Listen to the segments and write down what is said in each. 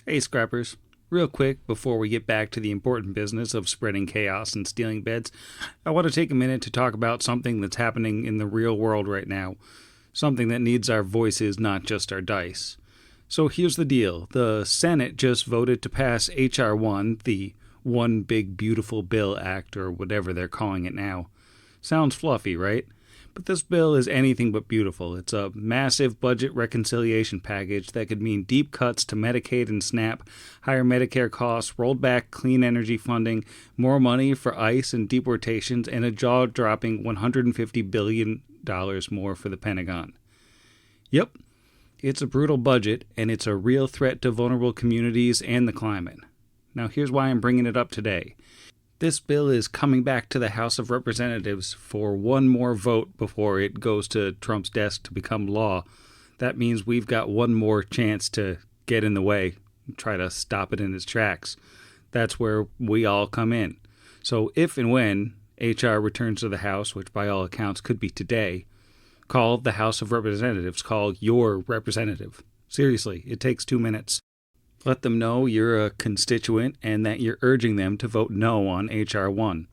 Hey Scrappers, real quick before we get back to the important business of spreading chaos and stealing beds, I want to take a minute to talk about something that's happening in the real world right now. Something that needs our voices, not just our dice. So here's the deal. The Senate just voted to pass H.R. 1, the One Big Beautiful Bill Act, or whatever they're calling it now. Sounds fluffy, right? But this bill is anything but beautiful. It's a massive budget reconciliation package that could mean deep cuts to Medicaid and SNAP, higher Medicare costs, rolled back clean energy funding, more money for ICE and deportations, and a jaw-dropping $150 billion more for the Pentagon. Yep, it's a brutal budget, and it's a real threat to vulnerable communities and the climate. Now here's why I'm bringing it up today. This bill is coming back to the House of Representatives for one more vote before it goes to Trump's desk to become law. That means we've got one more chance to get in the way, try to stop it in its tracks. That's where we all come in. So if and when HR returns to the House, which by all accounts could be today, call the House of Representatives. Call your representative. Seriously, it takes 2 minutes. Let them know you're a constituent and that you're urging them to vote no on H.R. 1.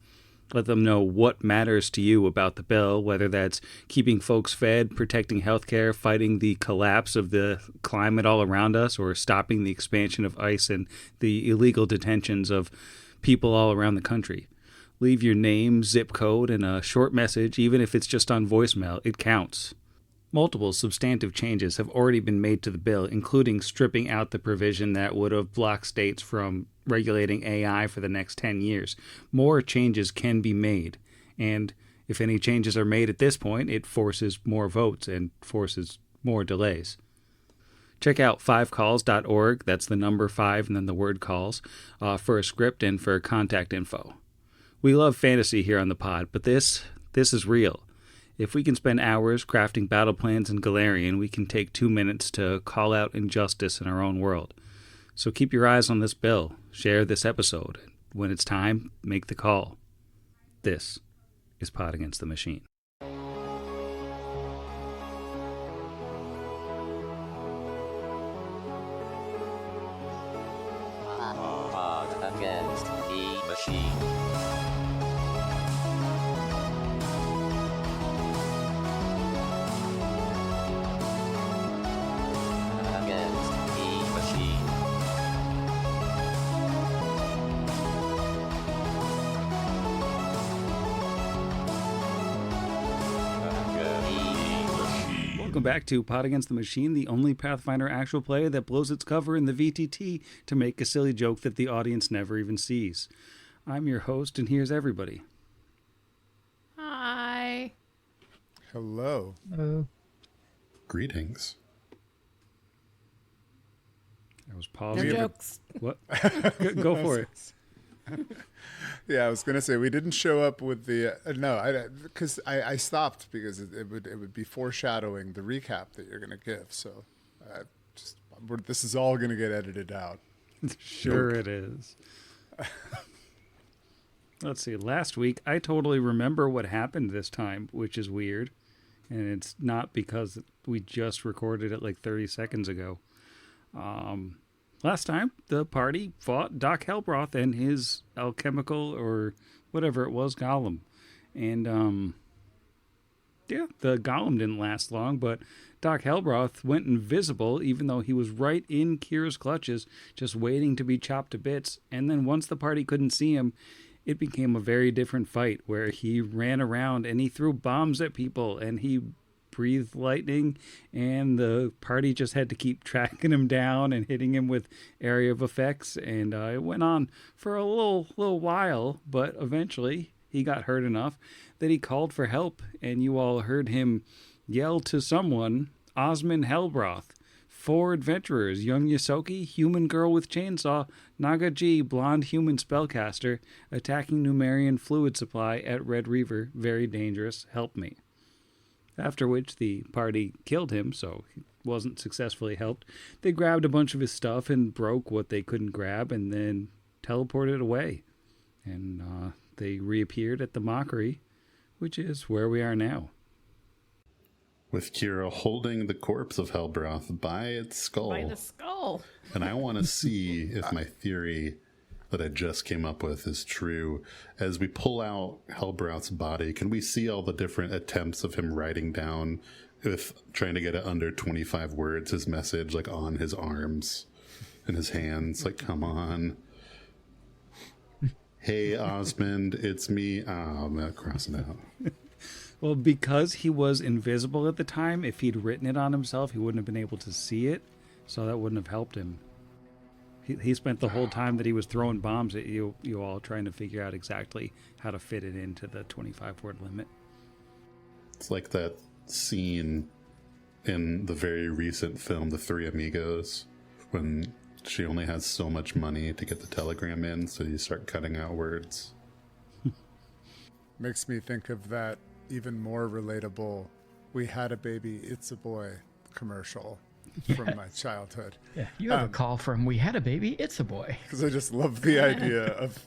Let them know what matters to you about the bill, whether that's keeping folks fed, protecting healthcare, fighting the collapse of the climate all around us, or stopping the expansion of ICE and the illegal detentions of people all around the country. Leave your name, zip code, and a short message, even if it's just on voicemail. It counts. Multiple substantive changes have already been made to the bill, including stripping out the provision that would have blocked states from regulating AI for the next 10 years. More changes can be made, and if any changes are made at this point, it forces more votes and forces more delays. Check out 5calls.org, that's the number 5 and then the word calls, for a script and for contact info. We love fantasy here on the pod, but this is real. If we can spend hours crafting battle plans in Galarian, we can take 2 minutes to call out injustice in our own world. So keep your eyes on this bill. Share this episode. When it's time, make the call. This is Pod Against the Machine. Pod Against the Machine. Welcome back to Pod Against the Machine, the only Pathfinder actual play that blows its cover in the VTT to make a silly joke that the audience never even sees. I'm your host, and here's everybody. Hi. Hello. Greetings. I was pausing. No jokes. What? Go for it. Yeah, I was gonna say we didn't show up with the because I stopped because it would be foreshadowing the recap that you're gonna give. So, this is all gonna get edited out. Sure it is. Let's see. Last week, I totally remember what happened this time, which is weird, and it's not because we just recorded it like 30 seconds ago. Last time, the party fought Doc Hellbroth and his alchemical, or whatever it was, golem. And, the golem didn't last long, but Doc Hellbroth went invisible, even though he was right in Kira's clutches, just waiting to be chopped to bits. And then once the party couldn't see him, it became a very different fight, where he ran around and he threw bombs at people, and he breathed lightning, and the party just had to keep tracking him down and hitting him with area of effects, and it went on for a little while, but eventually he got hurt enough that he called for help, and you all heard him yell to someone, Osmond Hellbroth, 4 adventurers, young Yosoki, human girl with chainsaw, Naga G, blonde human spellcaster, attacking Numerian fluid supply at Red Reaver, very dangerous, help me. After which the party killed him, so he wasn't successfully helped. They grabbed a bunch of his stuff and broke what they couldn't grab, and then teleported away. And they reappeared at the Mockery, which is where we are now. with Kira holding the corpse of Hellbroth by its skull. By the skull. And I want to see if my theory that I just came up with is true. As we pull out Hellbroth's body, can we see all the different attempts of him writing down, with trying to get it under 25 words, his message, like on his arms and his hands? Like, come on. Hey, Osmond, it's me. Oh, I'm not crossing out. Well, because he was invisible at the time, if he'd written it on himself, he wouldn't have been able to see it, so that wouldn't have helped him. He spent the whole time that he was throwing bombs at you all trying to figure out exactly how to fit it into the 25-word limit. It's like that scene in the very recent film, The Three Amigos, when she only has so much money to get the telegram in, so you start cutting out words. Makes me think of that even more relatable "We Had a Baby, It's a Boy" commercial from my childhood. Yeah, you have a call from "We Had a Baby, It's a Boy." Because I just love the idea of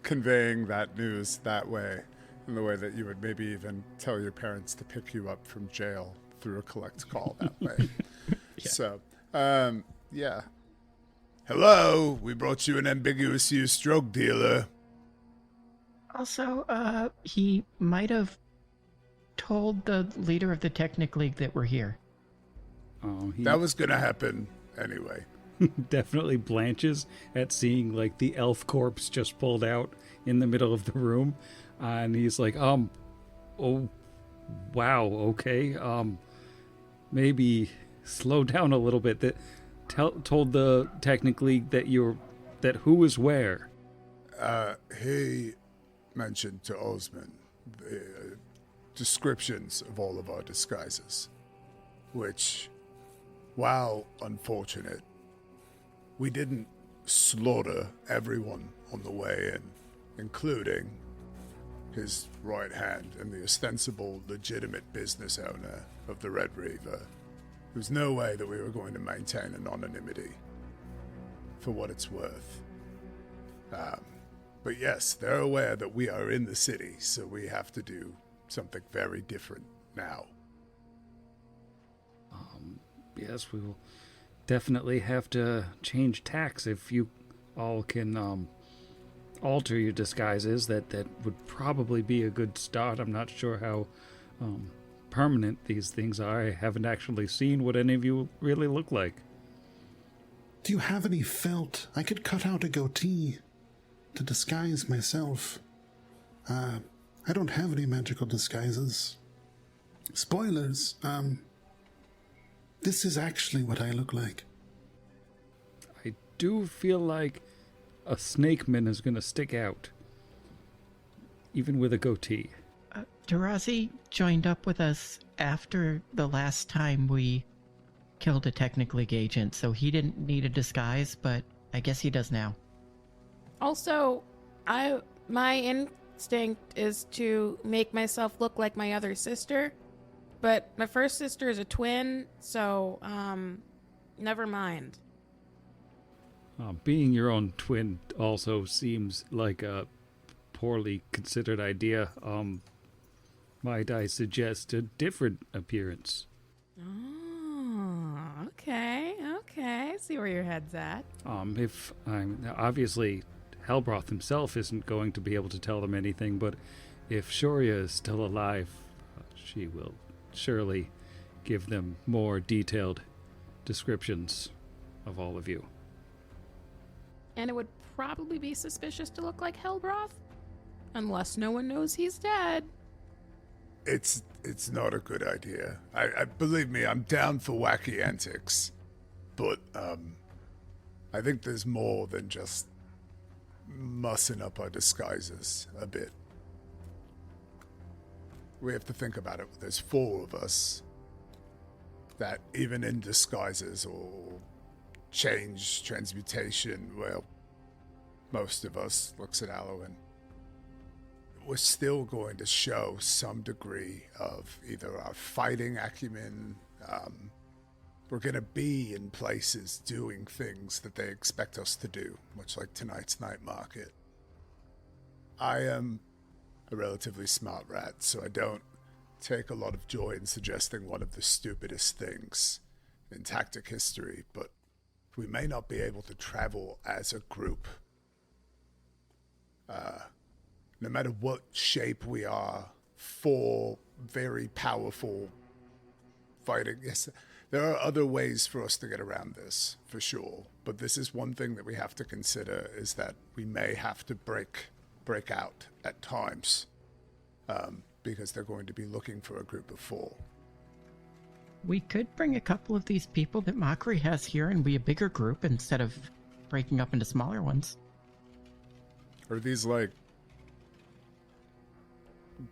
conveying that news that way, in the way that you would maybe even tell your parents to pick you up from jail through a collect call that way. Yeah. So, yeah. Hello, we brought you an ambiguous used drug dealer. Also, he might have told the leader of the Technic League that we're here. Oh, he That was going to happen anyway. definitely blanches at seeing like the elf corpse just pulled out in the middle of the room, and he's like, oh, wow, okay, maybe slow down a little bit. That told the Technic League that who is where. He mentioned to Osman the descriptions of all of our disguises, which, while unfortunate, we didn't slaughter everyone on the way in, including his right hand and the ostensible legitimate business owner of the Red Reaver. There was no way that we were going to maintain anonymity, for what it's worth. But yes, they're aware that we are in the city, so we have to do something very different now. Yes, we will definitely have to change tacks if you all can alter your disguises. That would probably be a good start. I'm not sure how permanent these things are. I haven't actually seen what any of you really look like. Do you have any felt? I could cut out a goatee to disguise myself. I don't have any magical disguises. Spoilers, this is actually what I look like. I do feel like a snakeman is going to stick out, even with a goatee. Tarazi joined up with us after the last time we killed a Technic League agent, so he didn't need a disguise, but I guess he does now. Also, my instinct is to make myself look like my other sister, but my first sister is a twin, so never mind. Being your own twin also seems like a poorly considered idea. Might I suggest a different appearance? Oh, okay. I see where your head's at. If I'm obviously Hellbroth himself isn't going to be able to tell them anything, but if Shoria is still alive, she will surely give them more detailed descriptions of all of you. And it would probably be suspicious to look like Hellbroth, unless no one knows he's dead. It's not a good idea. I believe me, I'm down for wacky antics, but I think there's more than just mussing up our disguises a bit. We have to think about it. There's 4 of us that even in disguises or transmutation, well, most of us, looks at Alwyn, we're still going to show some degree of either our fighting acumen. We're going to be in places doing things that they expect us to do, much like tonight's night market. I am a relatively smart rat, so I don't take a lot of joy in suggesting one of the stupidest things in tactic history, but we may not be able to travel as a group. No matter what shape we are, four very powerful fighting. Yes, there are other ways for us to get around this, for sure. But this is one thing that we have to consider, is that we may have to break out at times, because they're going to be looking for a group of four. We could bring a couple of these people that Mockery has here and be a bigger group instead of breaking up into smaller ones. Are these like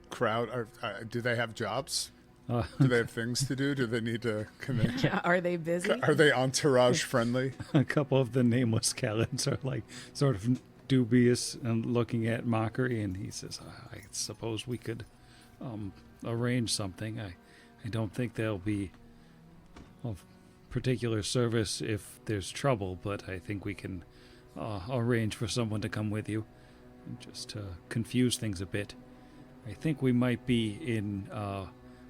crowd? Do they have jobs? Do they have things to do? Do they need to connect? Yeah, are they busy? Are they entourage friendly? A couple of the nameless Kellens are like sort of dubious and looking at Mockery, and he says, I suppose we could arrange something. I don't think they'll be of particular service if there's trouble, but I think we can arrange for someone to come with you, just to confuse things a bit. I think we might be in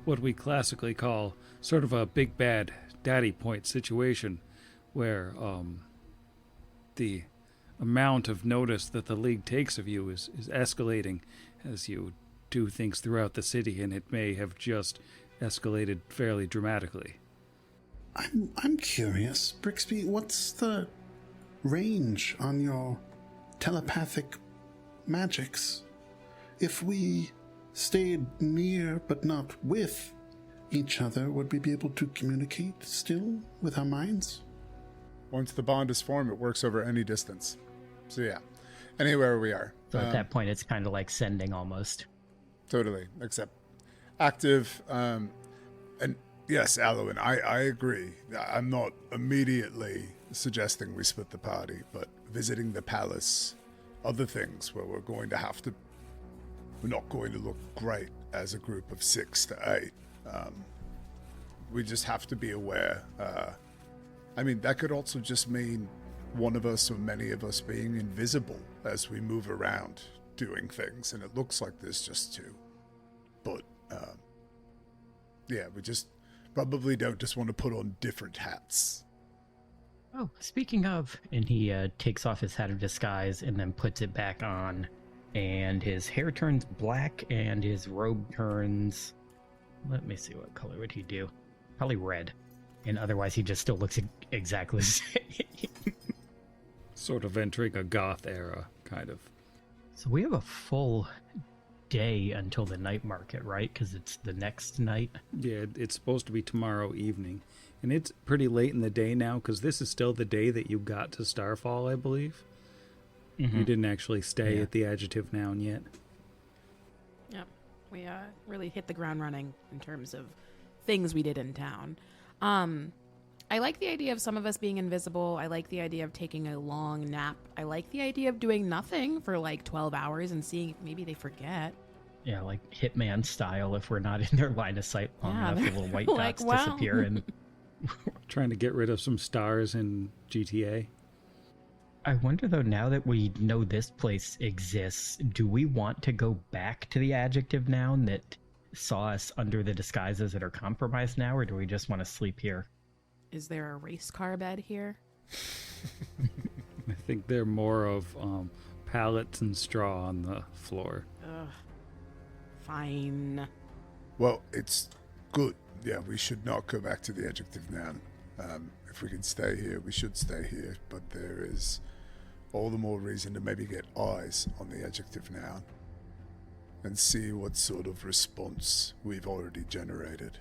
what we classically call sort of a big bad daddy point situation, where the amount of notice that the League takes of you is escalating as you do things throughout the city, and it may have just escalated fairly dramatically. I'm curious, Brixby, what's the range on your telepathic magics? If we stayed near but not with each other, would we be able to communicate still with our minds? Once the bond is formed, it works over any distance. So yeah, anywhere we are. So at that point, it's kind of like sending almost. Totally, except active. And yes, Alwyn, I agree. I'm not immediately suggesting we split the party, but visiting the palace, other things where we're not going to look great as a group of 6 to 8. We just have to be aware. I mean, that could also just mean one of us or many of us being invisible as we move around doing things, and it looks like there's just 2. But, yeah, we just probably don't just want to put on different hats. Oh, speaking of, and he takes off his hat of disguise and then puts it back on, and his hair turns black and his robe turns, let me see, what color would he do? Probably red. And otherwise he just still looks exactly the same. Sort of entering a goth era, kind of. So we have a full day until the night market, right? Because it's the next night. Yeah, it's supposed to be tomorrow evening. And it's pretty late in the day now, because this is still the day that you got to Starfall, I believe. Mm-hmm. You didn't actually stay at the Adjective Noun yet. Yep. We really hit the ground running in terms of things we did in town. I like the idea of some of us being invisible. I like the idea of taking a long nap. I like the idea of doing nothing for like 12 hours and seeing if maybe they forget. Yeah, like Hitman style. If we're not in their line of sight long enough, the little white like, dots wow. disappear. And trying to get rid of some stars in GTA. I wonder, though, now that we know this place exists, do we want to go back to the Adjective Noun that saw us under the disguises that are compromised now, or do we just want to sleep here? Is there a race car bed here? I think they're more of pallets and straw on the floor. Ugh. Fine. Well, it's good. Yeah, we should not go back to the Adjective Noun. If we can stay here, we should stay here, but there is all the more reason to maybe get eyes on the Adjective Noun and see what sort of response we've already generated.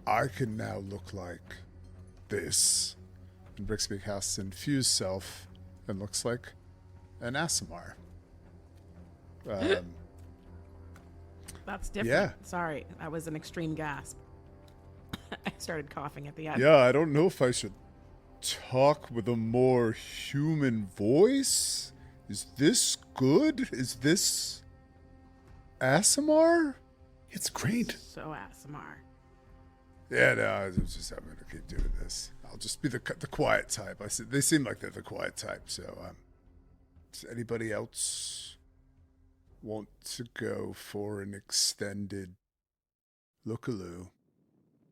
I can now look like this, and Brixby casts Infuse Self and looks like an Aasimar. That's different. Yeah. Sorry, that was an extreme gasp. I started coughing at the end. Yeah, I don't know if I should talk with a more human voice. Is this good? Is this Aasimar? It's great. So Aasimar. Yeah, no, I'm going to keep doing this. I'll just be the quiet type. They seem like they're the quiet type, so does anybody else want to go for an extended lookaloo.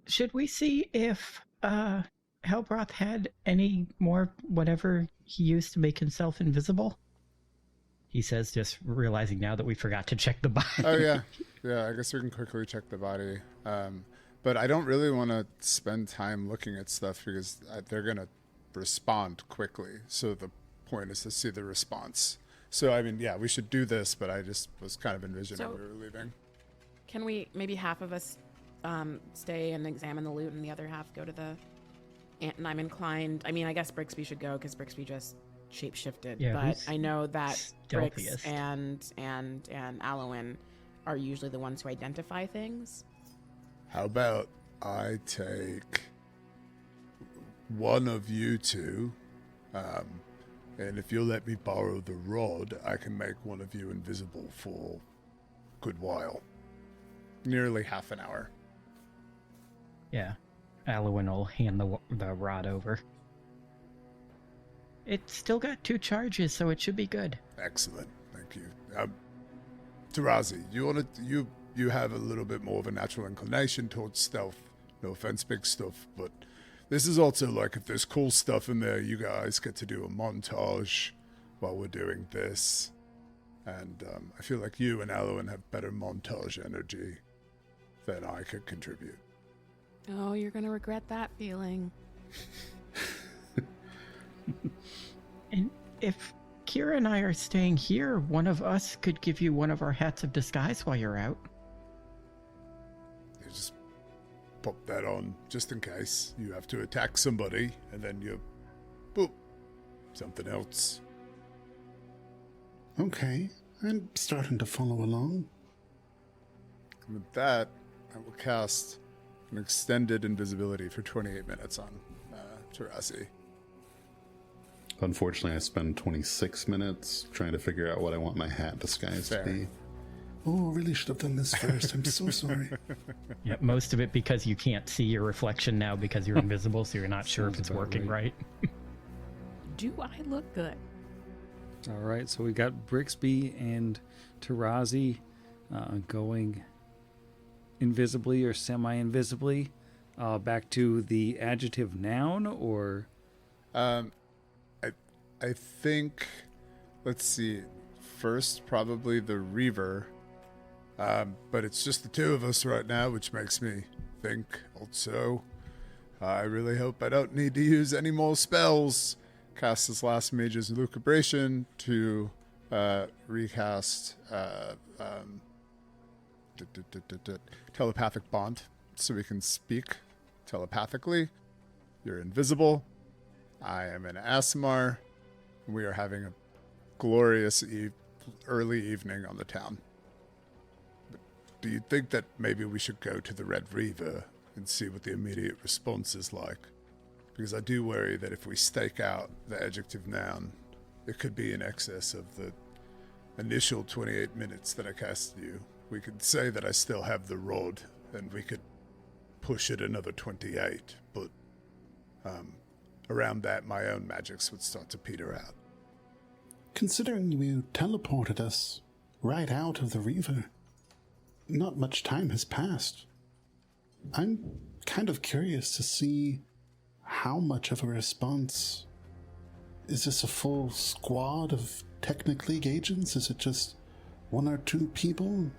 Should we see if Hellbroth had any more whatever he used to make himself invisible? He says, just realizing now that we forgot to check the body. Oh, yeah. Yeah, I guess we can quickly check the body. But I don't really want to spend time looking at stuff because they're going to respond quickly. So the point is to see the response. So, I mean, yeah, we should do this, but I just was kind of envisioning we were leaving. Can we, maybe half of us stay and examine the loot and the other half go to the... And I'm inclined... I mean, I guess Brixby should go because Brixby just shapeshifted. Yeah, but I know that Brix stealthiest? and Alwyn are usually the ones who identify things. How about I take one of you two, and if you'll let me borrow the rod, I can make one of you invisible for a good while. Nearly half an hour. Yeah. Alwyn will hand the rod over. It's still got 2 charges, so it should be good. Excellent, thank you. Tarazi, you have a little bit more of a natural inclination towards stealth. No offense, big stuff, but this is also like if there's cool stuff in there, you guys get to do a montage while we're doing this. And I feel like you and Alwyn have better montage energy than I could contribute. Oh, you're going to regret that feeling. And if Kira and I are staying here, one of us could give you one of our hats of disguise while you're out. You just pop that on just in case you have to attack somebody, and then you, boop, something else. Okay, I'm starting to follow along. And with that, I will cast an extended invisibility for 28 minutes on Tarazi. Unfortunately, I spend 26 minutes trying to figure out what I want my hat disguise to be. Oh, I really should have done this first. I'm so sorry. Yeah, most of it because you can't see your reflection now because you're invisible, so you're not sure if it's working right. Do I look good? All right, so we got Brixby and Tarazi going invisibly or semi-invisibly. Back to the adjective noun, or... I think, let's see, first probably the Reaver, but it's just the two of us right now, which makes me think also, I really hope I don't need to use any more spells. Cast his last mage's lucubration to recast telepathic bond, so we can speak telepathically. You're invisible. I am an Asimar. We are having a glorious early evening on the town. But do you think that maybe we should go to the Red Reaver and see what the immediate response is like? Because I do worry that if we stake out the adjective noun, it could be in excess of the initial 28 minutes that I cast you. We could say that I still have the rod, and we could push it another 28, but around that, my own magics would start to peter out. Considering you teleported us right out of the Reaver, not much time has passed. I'm kind of curious to see how much of a response. Is this a full squad of Technic League agents? Is it just 1 or 2 people?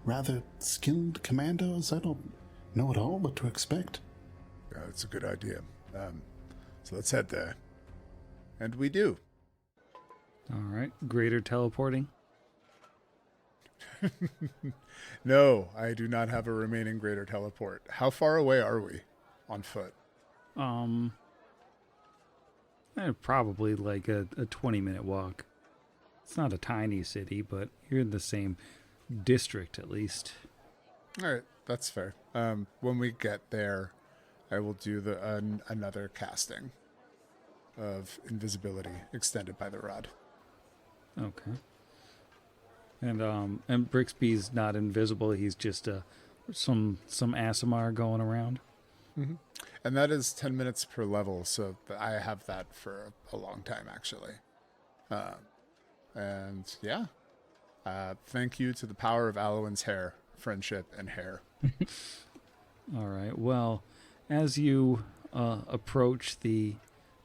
Rather skilled commandos? I don't know at all what to expect. Yeah, that's a good idea. So let's head there. And we do. All right, greater teleporting. No, I do not have a remaining greater teleport. How far away are we on foot? Probably like a 20-minute walk. It's not a tiny city, but you're in the same district at least. All right, that's fair. When we get there, I will do another casting of invisibility extended by the rod. Okay. And Brixby's not invisible. He's just some Asimar going around. Mm-hmm. And that is 10 minutes per level, so I have that for a long time, actually. And yeah, Thank you to the power of Alwyn's hair, friendship, and hair. All right. Well, as you approach the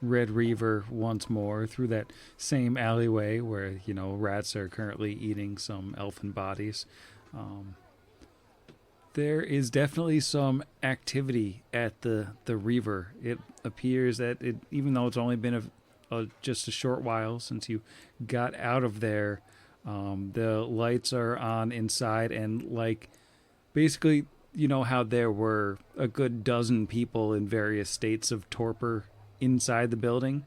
Red Reaver once more through that same alleyway where, rats are currently eating some elfin bodies, there is definitely some activity at the Reaver. It appears that even though it's only been just a short while since you got out of there, the lights are on inside, and basically, how there were a good dozen people in various states of torpor inside the building.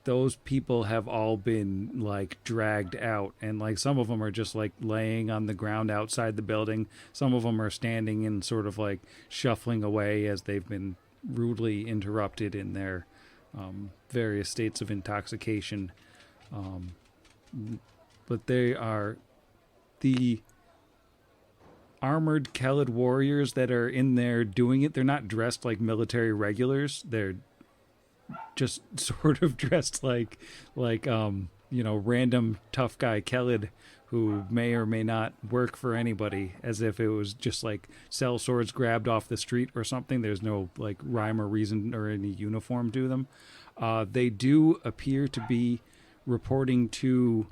Those people have all been dragged out, and some of them are just laying on the ground outside the building. Some of them are standing and sort of shuffling away as they've been rudely interrupted in their various states of intoxication. But they are the armored Kelid warriors that are in there doing it. They're not dressed like military regulars. They're just sort of dressed like random tough guy Kelid who may or may not work for anybody, as if it was just sell swords grabbed off the street or something. There's no rhyme or reason or any uniform to them. They do appear to be reporting to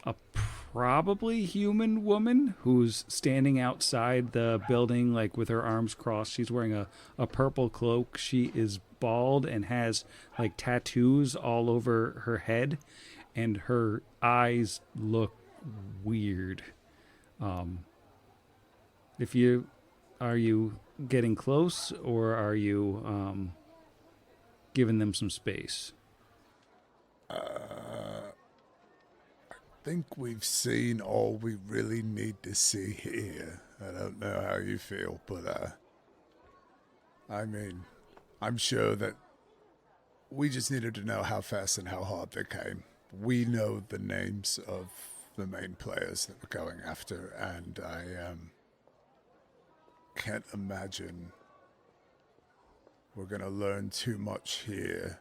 a probably human woman who's standing outside the building with her arms crossed. She's wearing a purple cloak. She is bald and has tattoos all over her head, and her eyes look weird. Are you getting close, or are you giving them some space? I think we've seen all we really need to see here. I don't know how you feel, but I'm sure that we just needed to know how fast and how hard they came. We know the names of the main players that we're going after, and I can't imagine we're going to learn too much here,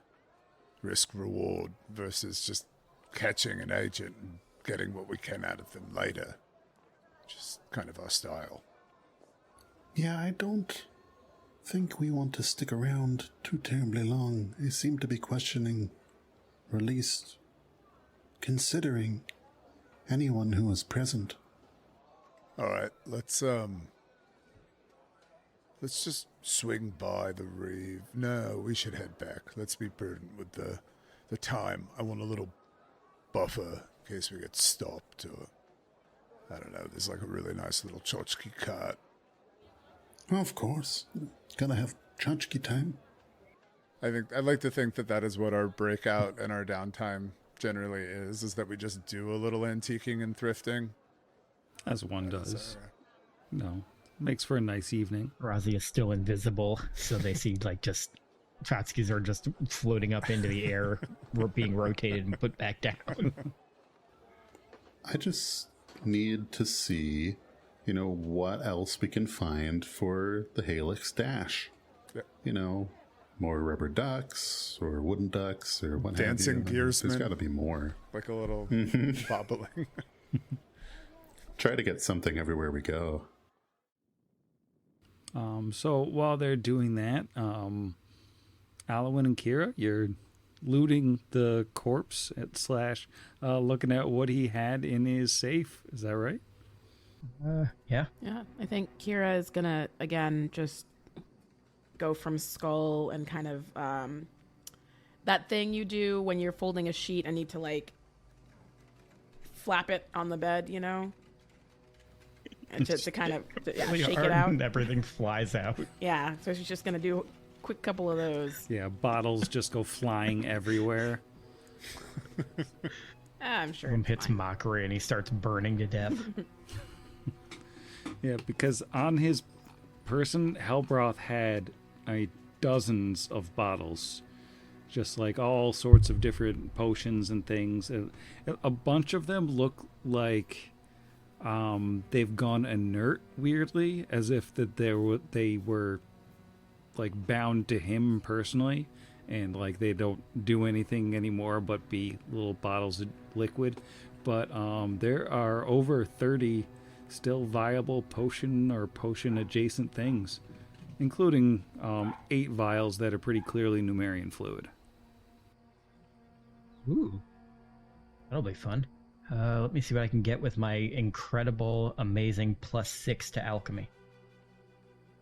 risk reward, versus just catching an agent and getting what we can out of them later. Just kind of our style. Yeah, I don't think we want to stick around too terribly long. They seem to be questioning, or at least considering, anyone who was present. Alright, let's just swing by the Reeve. No, we should head back. Let's be prudent with the time. I want a little buffer in case we get stopped, or I don't know, there's a really nice little tchotchke cart. Of course. Gonna have tchotchke time. I'd like to think that is what our breakout and our downtime generally is that we just do a little antiquing and thrifting. As one does. No. Makes for a nice evening. Razi is still invisible, so they see just tchotchkes are just floating up into the air, being rotated and put back down. I just need to see, what else we can find for the Halix dash. Yep. More rubber ducks or wooden ducks or what Dancing have you. gearsmen. There's got to be more. Like a little bobbling. Try to get something everywhere we go. So while they're doing that, Alwyn and Kira, you're looting the corpse / looking at what he had in his safe. Is that right? Yeah. Yeah, I think Kira is gonna again just go from skull and kind of that thing you do when you're folding a sheet and need to flap it on the bed, and to kind of shake it out. And everything flies out. Yeah, so she's just gonna do a quick couple of those. Yeah, bottles just go flying everywhere. I'm sure. One hits Mockery and he starts burning to death. Yeah, because on his person, Helbroth had dozens of bottles. Just all sorts of different potions and things. A bunch of them look like they've gone inert weirdly, as if that they were bound to him personally, and they don't do anything anymore but be little bottles of liquid. but there are over 30 still viable potion or potion adjacent things, including 8 vials that are pretty clearly Numerian fluid. Ooh, that'll be fun. Let me see what I can get with my incredible, amazing +6 to alchemy.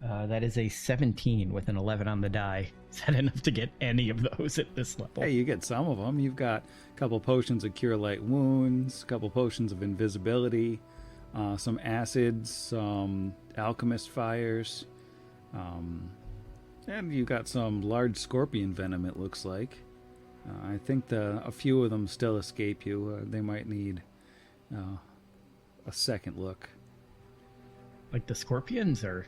That is a 17 with an 11 on the die. Is that enough to get any of those at this level? Hey, you get some of them. You've got a couple potions of cure light wounds, a couple potions of invisibility, some acids, some alchemist fires, and you got some large scorpion venom, it looks like. I think a few of them still escape you. They might need a second look. Like the scorpions, or?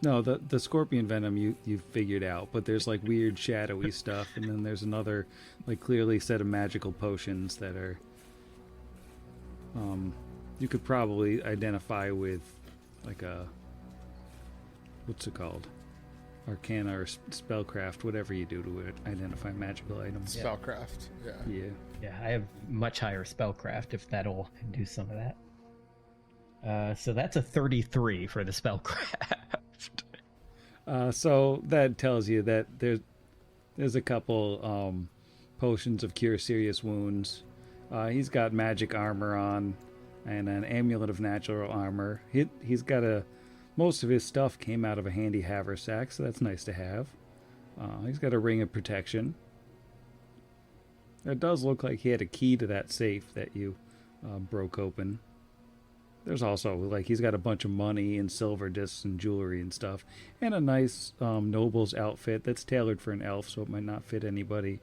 No, the scorpion venom you figured out, but there's like weird shadowy stuff, and then there's another like clearly set of magical potions that are you could probably identify with like a, what's it called? Arcana or spellcraft, whatever you do to identify magical items. Spellcraft, yeah. Yeah. Yeah, I have much higher spellcraft if that'll do some of that. So that's a 33 for the spellcraft. So that tells you that there's a couple potions of cure serious wounds. He's got magic armor on and an amulet of natural armor. He's got most of his stuff came out of a handy haversack, so that's nice to have. He's got a ring of protection. It does look like he had a key to that safe that you broke open. There's also, like, he's got a bunch of money and silver discs and jewelry and stuff. And a nice noble's outfit that's tailored for an elf, so it might not fit anybody.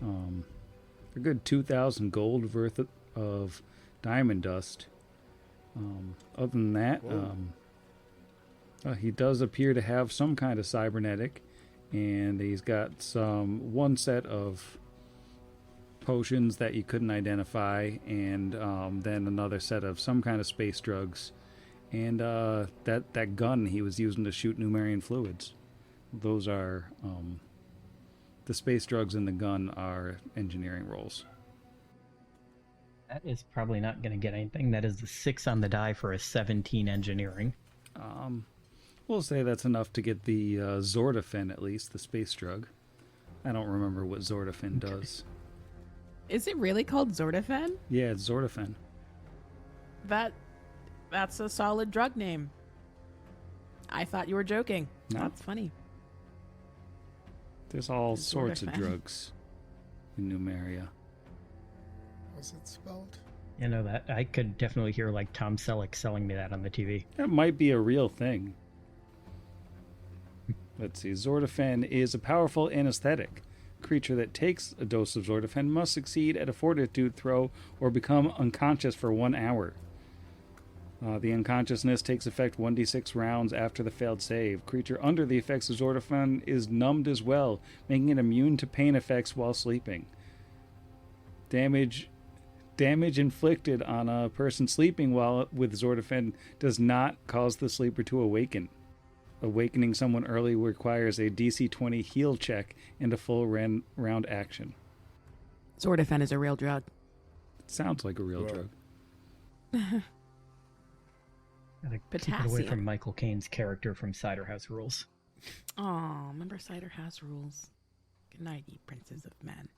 A good 2,000 gold worth of diamond dust. Other than that, he does appear to have some kind of cybernetic. And he's got one set of potions that you couldn't identify, and then another set of some kind of space drugs, and that gun he was using to shoot Numerian fluids. Those are the space drugs and the gun are engineering rolls. That is probably not going to get anything. That is the 6 on the die for a 17 engineering. We'll say that's enough to get the Zordafen, at least, the space drug. I don't remember what Zordafen does. Is it really called Zordafen? Yeah, it's Zordafen. That's a solid drug name. I thought you were joking. No. That's funny. There's all sorts of Zordafen. drugs in Numeria. Was it spelled? You know, that I could definitely hear like Tom Selleck selling me that on the TV. That might be a real thing. Let's see. Zordafen is a powerful anesthetic. Creature that takes a dose of Zordafen must succeed at a fortitude throw or become unconscious for 1 hour. The unconsciousness takes effect 1d6 rounds after the failed save. Creature under the effects of Zordafen is numbed as well, making it immune to pain effects while sleeping. Damage inflicted on a person sleeping while with Zordafen does not cause the sleeper to awaken. Awakening someone early requires a DC 20 heal check and a full round action. Zordafen is a real drug. It sounds like a real drug. Gotta keep it away Potassium. from Michael Caine's character from Cider House Rules. Oh, remember Cider House Rules? Good night, ye princes of men.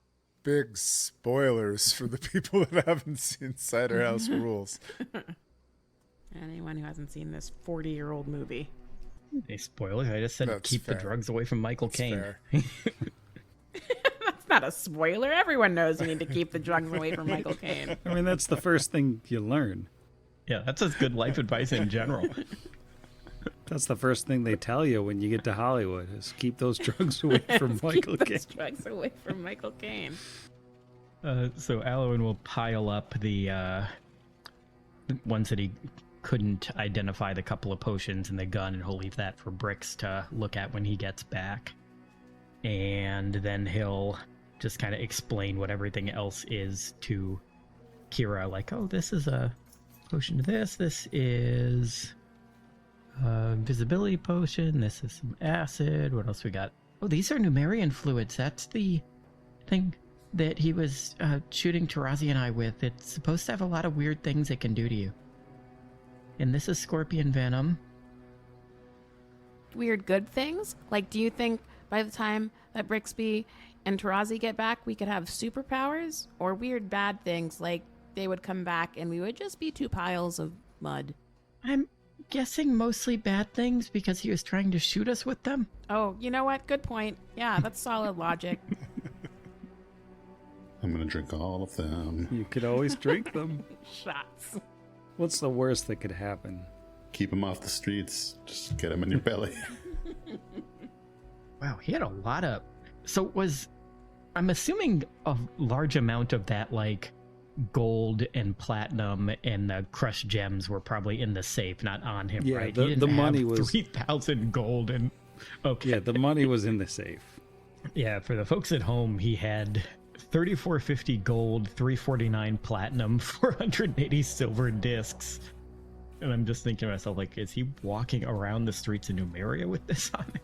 Big spoilers for the people that haven't seen Cider House Rules. Anyone who hasn't seen this 40-year-old movie. They spoil it. I just said That's keep fair. the drugs away from Michael That's Caine. fair. That's not a spoiler. Everyone knows you need to keep the drugs away from Michael Caine. I mean, that's the first thing you learn. Yeah, that's just good life advice in general. That's the first thing they tell you when you get to Hollywood is keep those drugs away from Michael Caine. Those drugs away from Michael Caine. So Alwyn will pile up the ones that he couldn't identify, the couple of potions and the gun, and he'll leave that for Brix to look at when he gets back. And then he'll just kind of explain what everything else is to Kira, like, oh, this is a potion to this is invisibility potion, this is some acid, what else we got? Oh, these are Numerian fluids, that's the thing. that he was shooting Tarazi and I with, it's supposed to have a lot of weird things it can do to you. And this is scorpion venom. Weird good things? Like, do you think by the time that Brixby and Tarazi get back, we could have superpowers? Or weird bad things, like they would come back and we would just be two piles of mud? I'm guessing mostly bad things because he was trying to shoot us with them. Oh, you know what? Good point. Yeah, that's solid logic. I'm going to drink all of them. You could always drink them. Shots. What's the worst that could happen? Keep them off the streets. Just get them in your belly. Wow, he had a lot of... So I'm assuming a large amount of that, like, gold and platinum and the crushed gems were probably in the safe, not on him, Yeah, right? the He didn't money have was... 3,000 gold and... Okay. Yeah, the money was in the safe. Yeah, for the folks at home, he had 3450 gold, 349 platinum, 480 silver discs. And I'm just thinking to myself, like, is he walking around the streets of Numeria with this on him?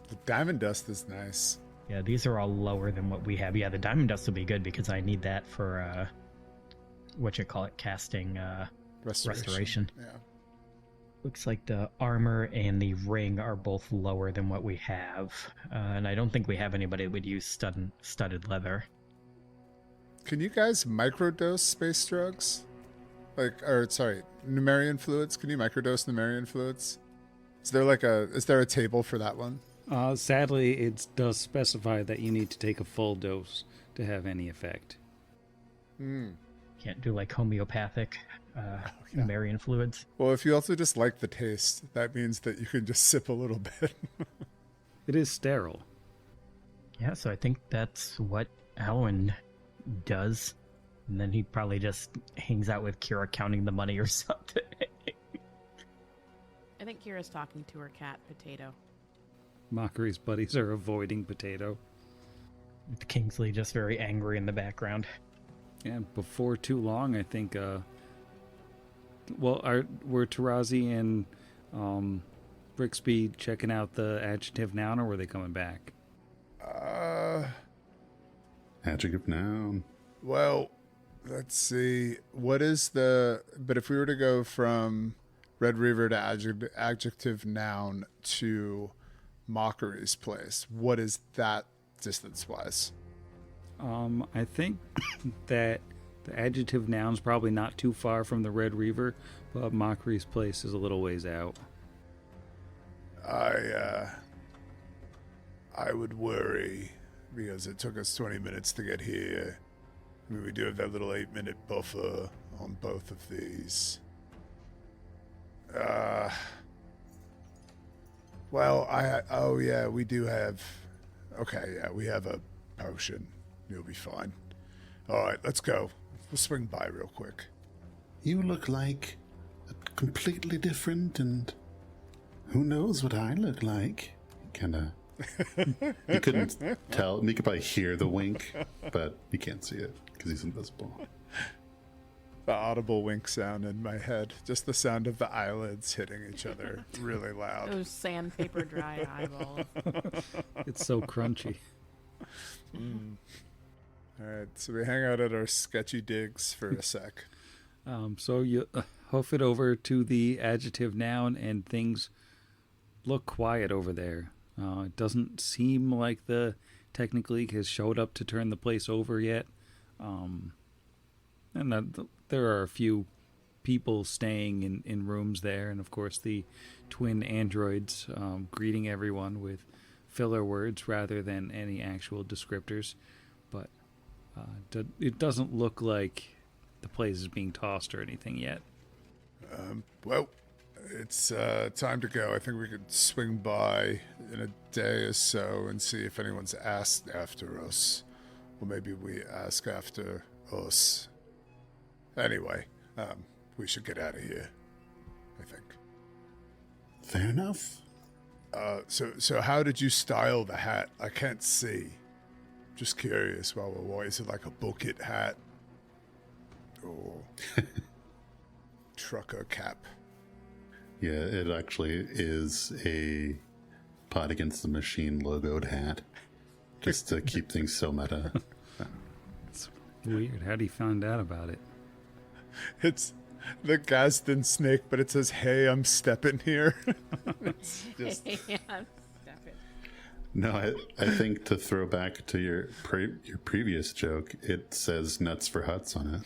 The diamond dust is nice. Yeah, these are all lower than what we have. Yeah, the diamond dust will be good because I need that for, casting restoration. Yeah. Looks like the armor and the ring are both lower than what we have. And I don't think we have anybody that would use studded leather. Can you guys microdose space drugs? Numerian fluids? Can you microdose Numerian fluids? Is there a table for that one? Sadly, it does specify that you need to take a full dose to have any effect. Can't do like homeopathic Numerian fluids. Well, if you also just like the taste, that means that you can just sip a little bit. It is sterile. Yeah, so I think that's what Alwyn does. And then he probably just hangs out with Kira counting the money or something. I think Kira's talking to her cat, Potato. Mockery's buddies are avoiding Potato. With Kingsley just very angry in the background. And before too long, I think, were Tarazi and Brixby checking out the adjective noun, or were they coming back? Adjective noun. Well, let's see. But if we were to go from Red Reaver to adjective noun to Mockery's place, what is that distance-wise? I think that the adjective noun's probably not too far from the Red Reaver, but Mockery's place is a little ways out. I would worry because it took us 20 minutes to get here. I mean, we do have that little 8-minute buffer on both of these. We do have... Okay, yeah, we have a potion. You'll be fine. All right, let's go. We'll swing by real quick. You look like completely different, and who knows what I look like. Kind of... You couldn't tell. You could probably hear the wink, but you can't see it because he's invisible. The audible wink sound in my head. Just the sound of the eyelids hitting each other really loud. Those sandpaper dry eyeballs. It's so crunchy. All right, so we hang out at our sketchy digs for a sec. So you hoof it over to the adjective noun, and things look quiet over there. It doesn't seem like the Technic League has showed up to turn the place over yet. There are a few people staying in rooms there, and of course the twin androids greeting everyone with filler words rather than any actual descriptors. But it doesn't look like the place is being tossed or anything yet. Well, it's time to go. I think we could swing by in a day or so and see if anyone's asked after us. Or maybe we ask after us. Anyway, we should get out of here, I think. Fair enough. So how did you style the hat? I can't see. Just curious while we're walking. Is it like a bucket hat? Or trucker cap? Yeah, it actually is a Pod Against the Machine logoed hat. Just to keep things so meta. Weird. How'd he find out about it? It's the Gadsden snake, but it says, "Hey, I'm stepping here." It's just Yeah, stop it. No, I think to throw back to your previous joke, it says "nuts for huts" on it.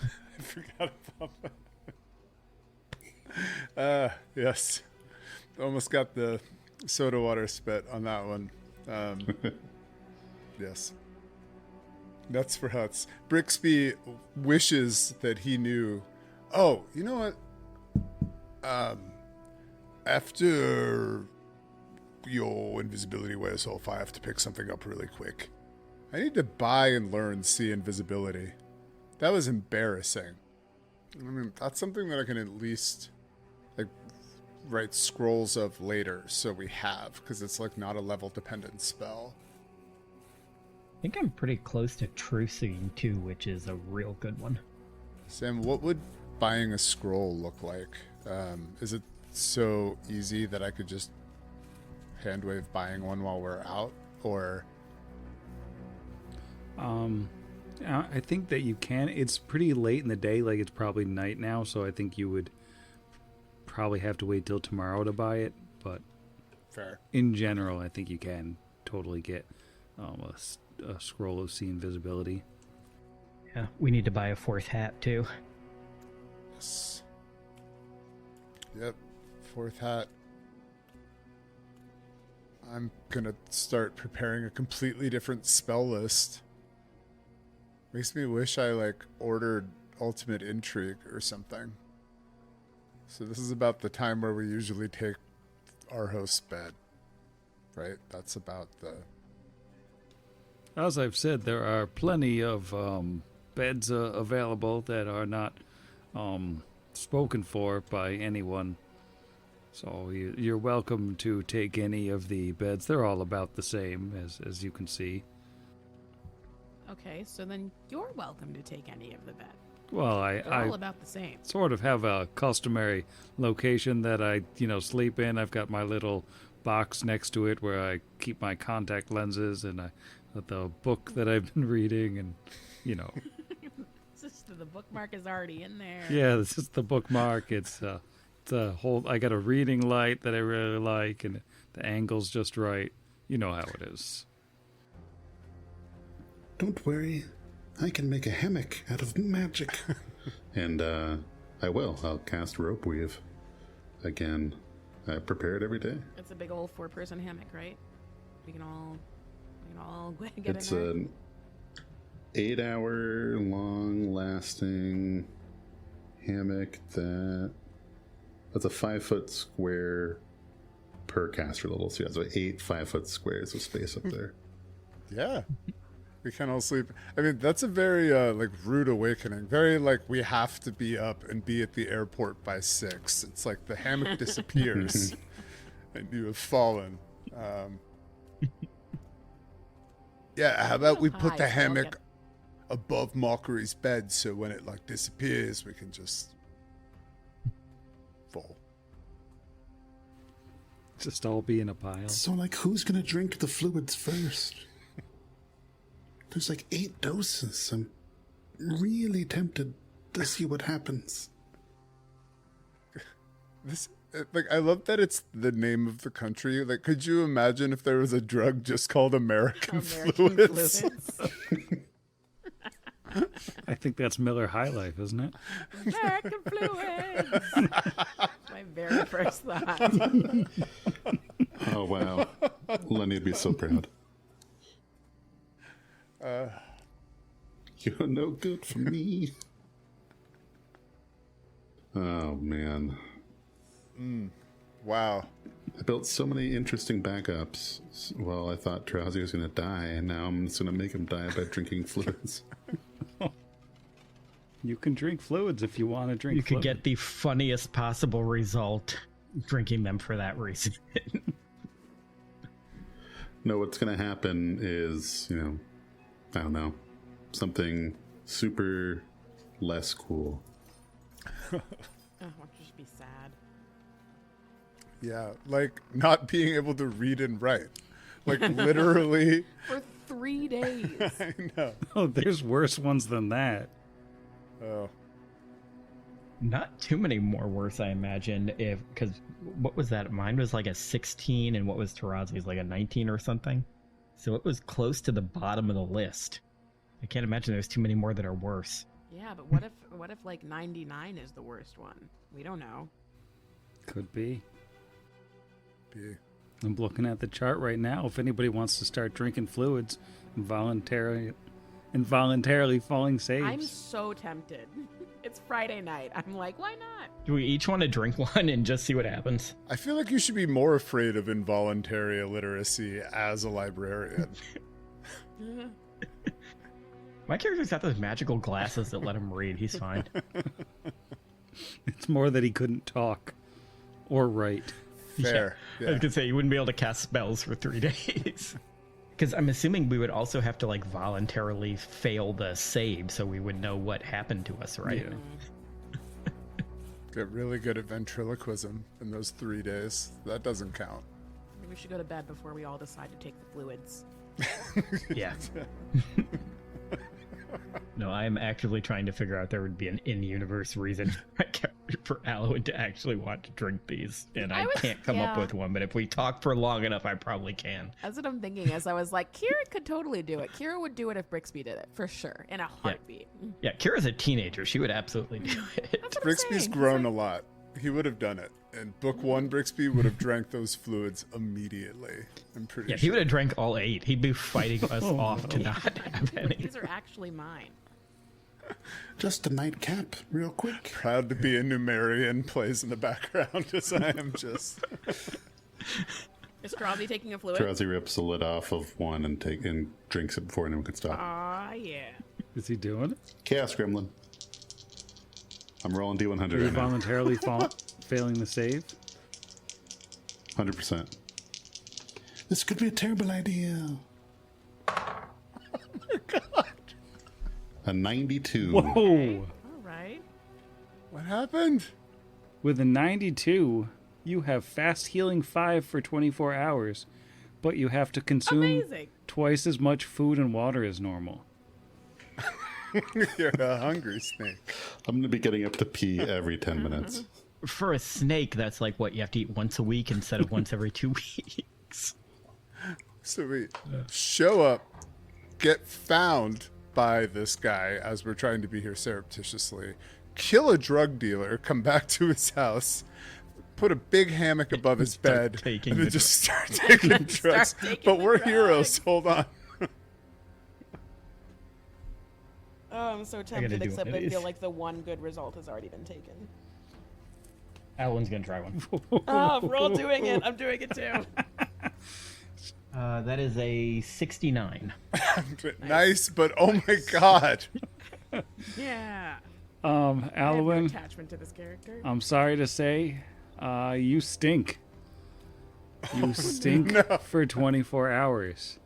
I forgot about that. Yes. Almost got the soda water spit on that one. Yes. Nuts for huts. Brixby wishes that he knew. Oh, you know what? After your invisibility wears off, I have to pick something up really quick. I need to buy and learn see invisibility. That was embarrassing. I mean, that's something that I can at least like write scrolls of later, so we have, because it's like not a level dependent spell. I think I'm pretty close to True Seeing too, which is a real good one. Sam, what would buying a scroll look like? Is it so easy that I could just hand wave buying one while we're out, or? I think that you can. It's pretty late in the day, like it's probably night now, so I think you would probably have to wait till tomorrow to buy it. But Fair. in general, I think you can totally get a scroll of see invisibility. Yeah, we need to buy a fourth hat too. Yes. Yep. Fourth hat. I'm gonna start preparing a completely different spell list. Makes me wish I like ordered Ultimate Intrigue or something. So this is about the time where we usually take our host's bed, right? That's about the... As I've said, there are plenty of beds available that are not spoken for by anyone. So you're welcome to take any of the beds. They're all about the same, as you can see. Okay, so then you're welcome to take any of the bed. Well, They're I all about the same. sort of have a customary location that I, sleep in. I've got my little box next to it where I keep my contact lenses and the book that I've been reading, and It's just the bookmark is already in there. yeah, this is the bookmark. It's the whole. I got a reading light that I really like, and the angle's just right. You know how it is. Don't worry, I can make a hammock out of magic. And I will. I'll cast rope weave. Again, I prepare it every day. It's a big old 4-person hammock, right? We can all get It's in there. an 8-hour long-lasting hammock that's a 5-foot square per caster level. So you have 8 5-foot squares of space up there. Yeah. We can all sleep. I mean, that's a very rude awakening. Very we have to be up and be at the airport by 6. It's like the hammock disappears and you have fallen. Yeah, how about we put the hammock above Mockery's bed so when it disappears, we can just fall. Just all be in a pile. So, who's gonna drink the fluids first? There's 8 doses. I'm really tempted to see what happens. This, I love that it's the name of the country. Could you imagine if there was a drug just called American Fluids? I think that's Miller High Life, isn't it? American Fluids! My very first thought. Oh, wow. Lenny would be so proud. You're no good for me. Oh, man. Wow. I built so many interesting backups. Well, I thought Drowsy was going to die, and now I'm just going to make him die by drinking fluids. You can drink fluids if you want to drink You could fluids. get the funniest possible result drinking them for that reason. No, what's going to happen is, I don't know, something super less cool. Oh, I'll just be sad. Yeah, not being able to read and write. Literally. For 3 days. I know. Oh, there's worse ones than that. Oh. Not too many more worse, I imagine. Because what was that? Mine was like a 16, and what was Tarazi's like a 19 or something. So it was close to the bottom of the list. I can't imagine there's too many more that are worse. Yeah, but what if like 99 is the worst one? We don't know. Could be. B. I'm looking at the chart right now. If anybody wants to start drinking fluids, involuntarily falling saves. I'm so tempted. It's Friday night. I'm like, why not? Do we each want to drink one and just see what happens? I feel like you should be more afraid of involuntary illiteracy as a librarian. My character's got those magical glasses that let him read. He's fine. It's more that he couldn't talk or write. Fair. I was gonna say you wouldn't be able to cast spells for 3 days. Because I'm assuming we would also have to like voluntarily fail the save, so we would know what happened to us, right? Yeah. Get really good at ventriloquism in those 3 days. That doesn't count. Maybe we should go to bed before we all decide to take the fluids. Yeah. No, I am actively trying to figure out there would be an in-universe reason for Alwyn to actually want to drink these, and I can't come up with one. But if we talk for long enough, I probably can. That's what I'm thinking. As I was like, Kira could totally do it. Kira would do it if Brixby did it for sure, in a heartbeat. Yeah, Kira's a teenager. She would absolutely do it. That's what I'm Brixby's saying. grown a lot. He would have done it. And book 1, Brixby would have drank those fluids immediately. I'm pretty Yeah, sure. he would have drank all 8. He'd be fighting us off to not have any. These are actually mine. Just a nightcap, real quick. Proud to be a Numerian plays in the background as I am just. Is Krosby taking a fluid? Drowsy rips the lid off of one and drinks it before anyone can stop. Aw, yeah. Is he doing it? Chaos Gremlin. I'm rolling D100 Are you right now. voluntarily failing the save? 100%. This could be a terrible idea. A 92. Whoa! All right. What happened? With a 92, you have fast healing 5 for 24 hours, but you have to consume Amazing. twice as much food and water as normal. You're a hungry snake. I'm going to be getting up to pee every 10 minutes. For a snake, that's like what you have to eat once a week instead of once every 2 weeks. So we show up, get found by this guy as we're trying to be here surreptitiously, kill a drug dealer, come back to his house, put a big hammock above his Start bed, taking and then the just start taking drugs. taking But the we're drugs. heroes. Hold on. Oh, I'm so gotta tempted, do except one I of feel these. like the one good result has already been taken. Alwyn's gonna try one. Oh, we're all doing it. I'm doing it too. That is a 69. Nice, but oh my god. Yeah. I have no Alwyn, attachment to this character. I'm sorry to say, you stink. You stink for 24 hours.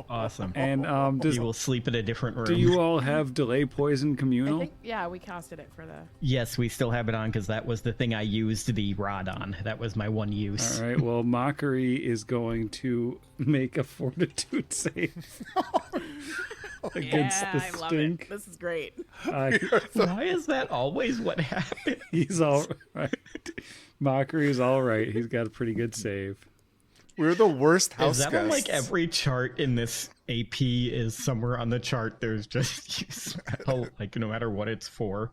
Awesome. And We will sleep in a different room. do you all have delay poison I communal? think, yeah, we casted it for the. Yes, we still have it on because that was the thing I used the rod on. That was my one use. All right. Well, Mockery is going to make a fortitude save against Yeah, the I love stink. it. This is great. Why is that always what happens? He's all right. Mockery is all right. He's got a pretty good save. We're the worst house Is that guests. on like every chart in this AP is somewhere on the chart? There's just you spell, like no matter what it's for.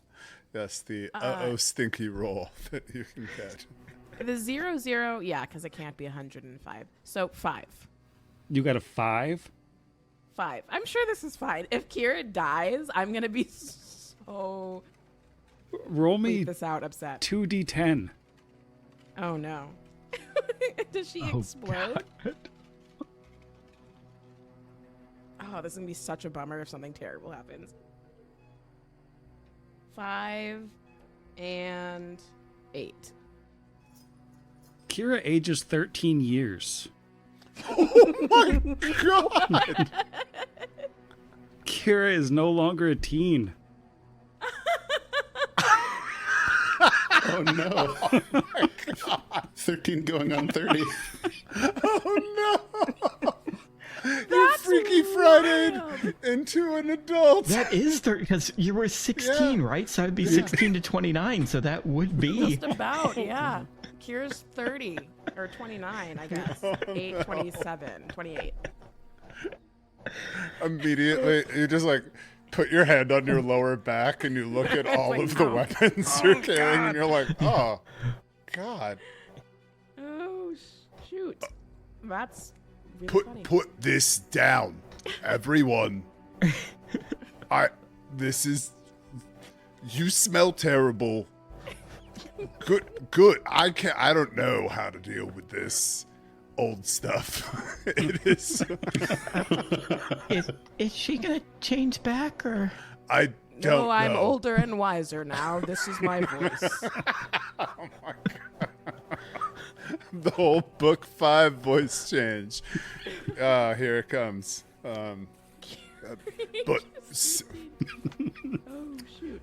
Yes, the uh-oh stinky roll that you can get. The 0, yeah, because it can't be 105. So 5. You got a 5? 5. I'm sure this is fine. If Kira dies, I'm gonna be so Roll me bleep this out upset. 2d10. Oh no. Does she Oh, explode? God. Oh, this is gonna be such a bummer if something terrible happens. 5 and 8. Kira ages 13 years. God! Kira is no longer a teen. Oh no. 13 going on 30. Oh no! Freaky Friday into an adult. That is because you were 16, Yeah. right? So I'd be 16 to 29, so that would be. Just about, yeah. Kira's 30 or 29, I guess. 8, 27, 28. Immediately, you just like put your hand on your lower back and you look at all like, of the no. weapons you're carrying and you're like, oh, God. Oh, shoot. That's really funny. Put this down, everyone. You smell terrible. Good. I don't know how to deal with this old stuff. It is. Is she gonna change back or? I don't No, I'm know. older and wiser now. This is my voice. Oh my God. The whole book 5 voice change. Here it comes. But Oh, shoot.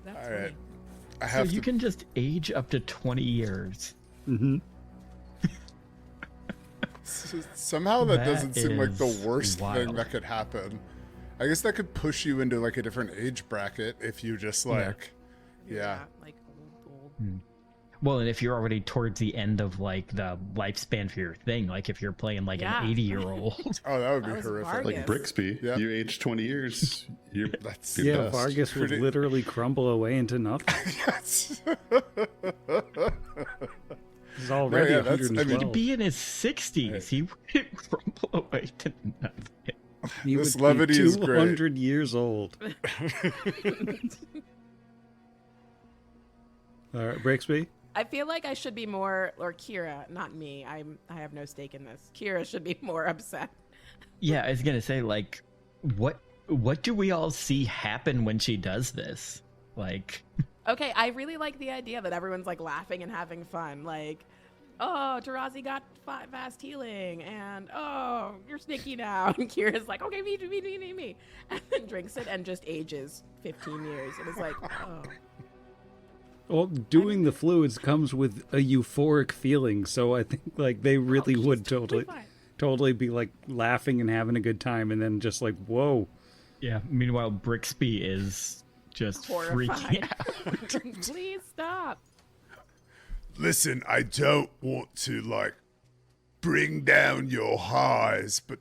That's all funny. right, I So have you to. can just age up to 20 years. Somehow that That doesn't seem like the is worst thing wild. that could happen. I guess that could push you into like a different age bracket if you just like, yeah. Like old. Well, and if you're already towards the end of like the lifespan for your thing, like if you're playing like Yeah. an 80-year-old. Oh, that would be That was horrific. Vargas. Like Brixby, Yeah. you age 20 years. You're That's your Yeah, best. Vargas would Pretty- literally crumble away into nothing. Yes. He's already yeah, that's- I mean, 112. He'd be in his 60s. He wouldn't crumble away to nothing. He This would levity be is great. 200 years old. All right, Brixby. I feel like I should be more, or Kira, not me. I have no stake in this. Kira should be more upset. Yeah, I was gonna say, like, what do we all see happen when she does this? Like, Okay, I really like the idea that everyone's like laughing and having fun. Like, oh, Tarazi got fast healing, and oh, you're sneaky now. And Kira's like, okay, me. And then drinks it and just ages 15 years. And it's like, oh. Well, doing the fluids comes with a euphoric feeling, so I think like they really she's would totally fine. totally be like laughing and having a good time, and then just like, whoa. yeah. Meanwhile, Brixby is just freaking Horrified. out. Please stop. Listen, I don't want to like bring down your highs, but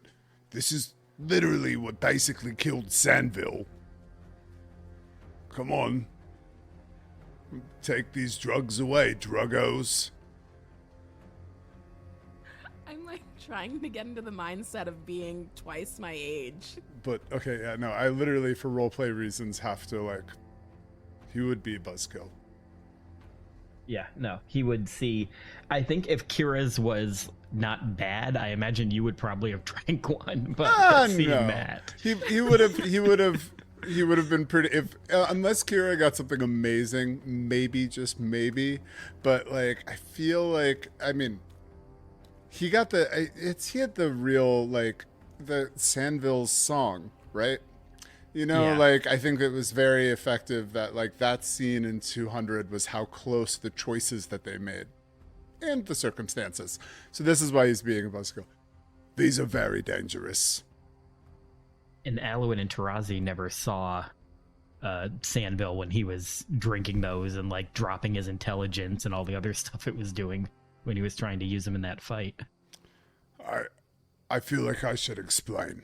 this is literally what basically killed Sandville. Come on. Take these drugs away, druggos. I'm like trying to get into the mindset of being twice my age. But okay, yeah, no, I literally for roleplay reasons have to like he would be a buzzkill. Yeah, no, he would see. I think if Kira's was not bad, I imagine you would probably have drank one. But seeing no. that, He would have been pretty if unless Kira got something amazing, maybe just maybe, but like I feel like I mean he got he had the real like the Sandville's song, right? You know, Yeah. like I think it was very effective that like that scene in 200 was how close the choices that they made and the circumstances. So this is why he's being a buzzkill. These are very dangerous. and Alwyn and Tarazi never saw Sandville when he was drinking those and like dropping his intelligence and all the other stuff it was doing when he was trying to use them in that fight. I feel like I should explain.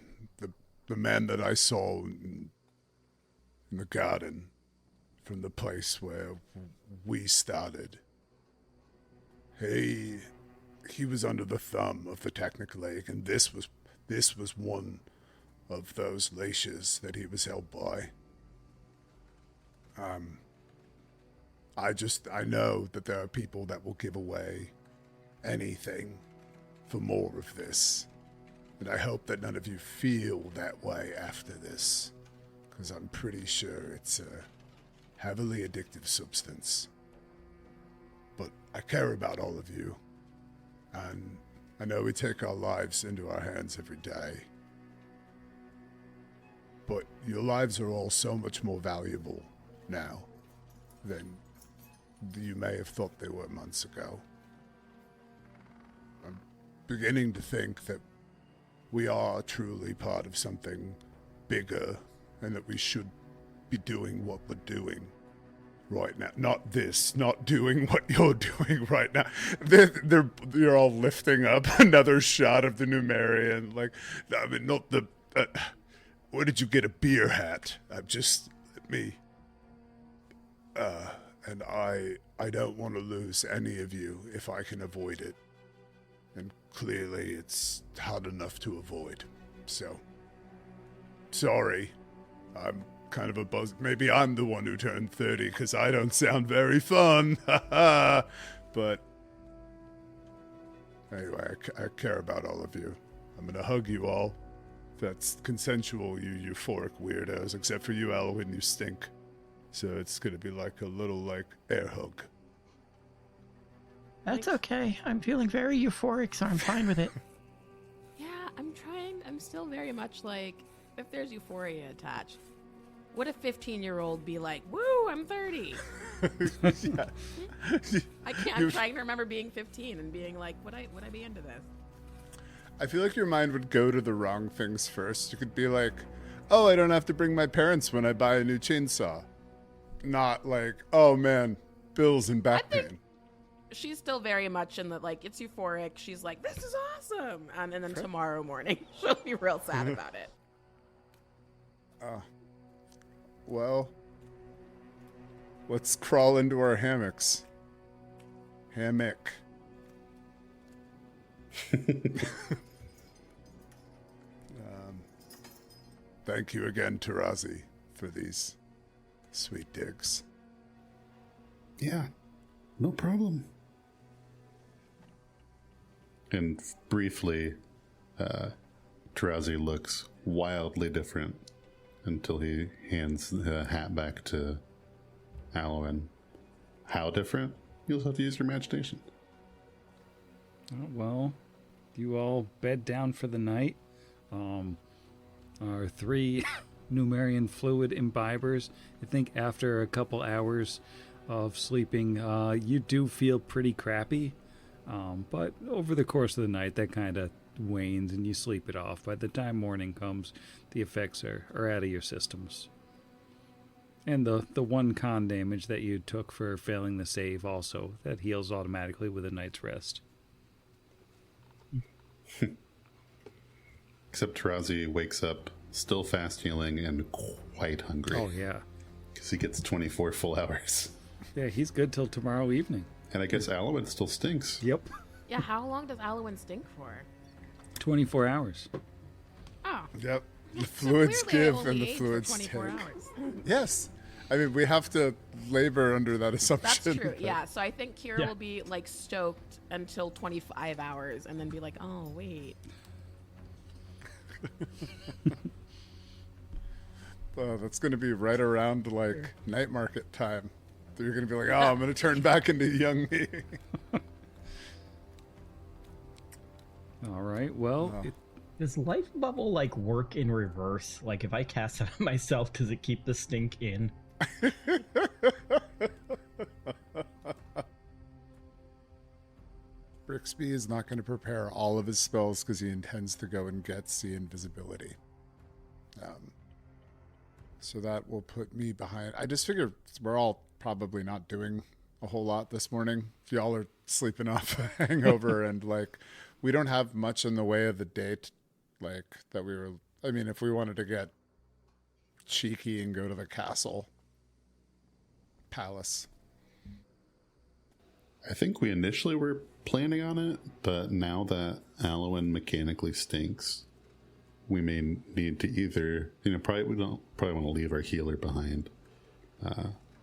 The man that I saw in the garden from the place where we started. He was under the thumb of the Technic League, and this was one of those leashes that he was held by. I know that there are people that will give away anything for more of this. And I hope that none of you feel that way after this, because I'm pretty sure it's a heavily addictive substance. But I care about all of you, and I know we take our lives into our hands every day. But your lives are all so much more valuable now than you may have thought they were months ago. I'm beginning to think that we are truly part of something bigger, and that we should be doing what we're doing right now. Not doing what you're doing right now. You're all lifting up another shot of the Numerian. Like, I mean, not the. Where did you get a beer hat? I'm just me. And I don't want to lose any of you if I can avoid it. And clearly it's hard enough to avoid. So, sorry. I'm kind of a buzz. Maybe I'm the one who turned 30 because I don't sound very fun. But anyway, I care about all of you. I'm going to hug you all. That's consensual, you euphoric weirdos, except for you, Alwyn, you stink. So it's going to be like a little, like, air hug. That's okay. I'm feeling very euphoric, so I'm fine with it. Yeah, I'm still very much like, if there's euphoria attached, would a 15-year-old be like, woo, I'm 30? I'm trying to remember being 15 and being like, would I be into this? I feel like your mind would go to the wrong things first. You could be like, oh, I don't have to bring my parents when I buy a new chainsaw. Not like, oh man, bills and back pain. She's still very much in the, like, it's euphoric. She's like, this is awesome. And then tomorrow morning, she'll be real sad about it. Well, let's crawl into our hammocks. Hammock. Thank you again, Tarazi, for these sweet digs. Yeah, no problem. And briefly, Tarazi looks wildly different until he hands the hat back to Alwyn. How different? You'll have to use your imagination. Oh, well, you all bed down for the night. Our 3 Numerian fluid imbibers. I think after a couple hours of sleeping, you do feel pretty crappy. But over the course of the night, that kind of wanes and you sleep it off. By the time morning comes, the effects are out of your systems. And the 1 con damage that you took for failing the save also, that heals automatically with a night's rest. Except Tarazi wakes up still fast healing and quite hungry. Oh, yeah. Because he gets 24 full hours. Yeah, he's good till tomorrow evening. And I guess Alwyn still stinks. Yep. Yeah, how long does Alwyn stink for? 24 hours. Oh. Yep. The So fluids clearly I give only and the ate for fluids 24 take. hours. Yes. I mean, we have to labor under that assumption. That's true. Yeah. So I think Kira Yeah. will be like stoked until 25 hours and then be like, oh, wait. Oh, that's going to be right around like night market time. You're going to be like, oh, I'm going to turn back into young me. All right. Well, Oh. Does life bubble like work in reverse? Like if I cast it on myself, does it keep the stink in? Brixby is not going to prepare all of his spells because he intends to go and get see invisibility. So that will put me behind. I just figure we're all probably not doing a whole lot this morning. Y'all are sleeping off a hangover and like we don't have much in the way of the date like that we were. I mean, if we wanted to get cheeky and go to the castle palace. I think we initially were planning on it, but now that Alwyn mechanically stinks, we may need to either, we don't want to leave our healer behind.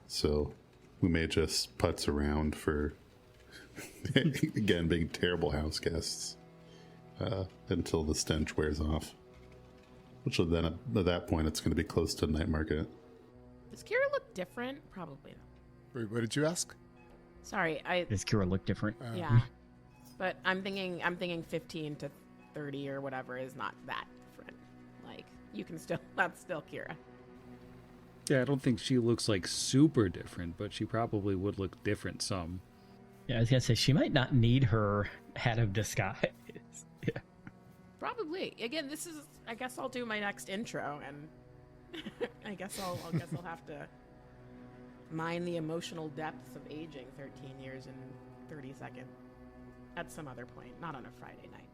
So we may just putz around for, again, being terrible house guests until the stench wears off. Which will then, at that point, it's going to be close to night market. Does Kira look different? Probably not. Wait, what did you ask? Sorry, Does Kira look different? yeah. But I'm thinking 15 to 30 or whatever is not that different. Like, you can still, that's still Kira. yeah, I don't think she looks like super different, but she probably would look different some. Yeah, I was gonna say she might not need her hat of disguise. Yeah. Probably. Again, this is. I guess I'll do my next intro, and I guess I'll have to mine the emotional depths of aging 13 years and 30 seconds at some other point, not on a Friday night.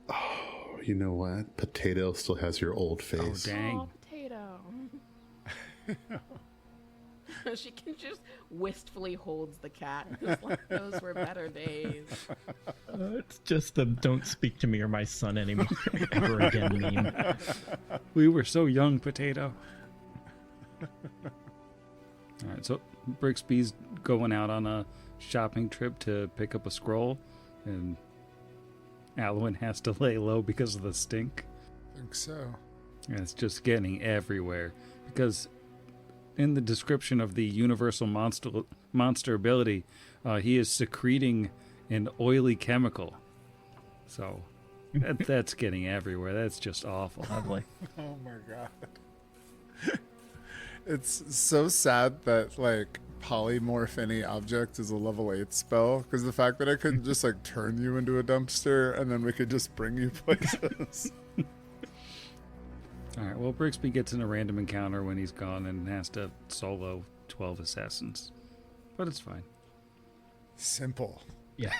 Oh, you know what? Potato still has your old face. Oh, dang. Oh, potato. She can just wistfully holds the cat. It's like those were better days. It's just the "don't speak to me or my son anymore" ever again meme. We were so young, Potato. All right, so Brixby's going out on a shopping trip to pick up a scroll, and Alwyn has to lay low because of the stink. I think so. And it's just getting everywhere. Because in the description of the universal monster ability, he is secreting an oily chemical. So that's getting everywhere. That's just awful. Lovely. Oh my god. It's so sad that like polymorph any object is a level 8 spell, because the fact that I couldn't just like turn you into a dumpster and then we could just bring you places. All right, well, Brixby gets in a random encounter when he's gone and has to solo 12 assassins. But it's fine. Simple. Yeah.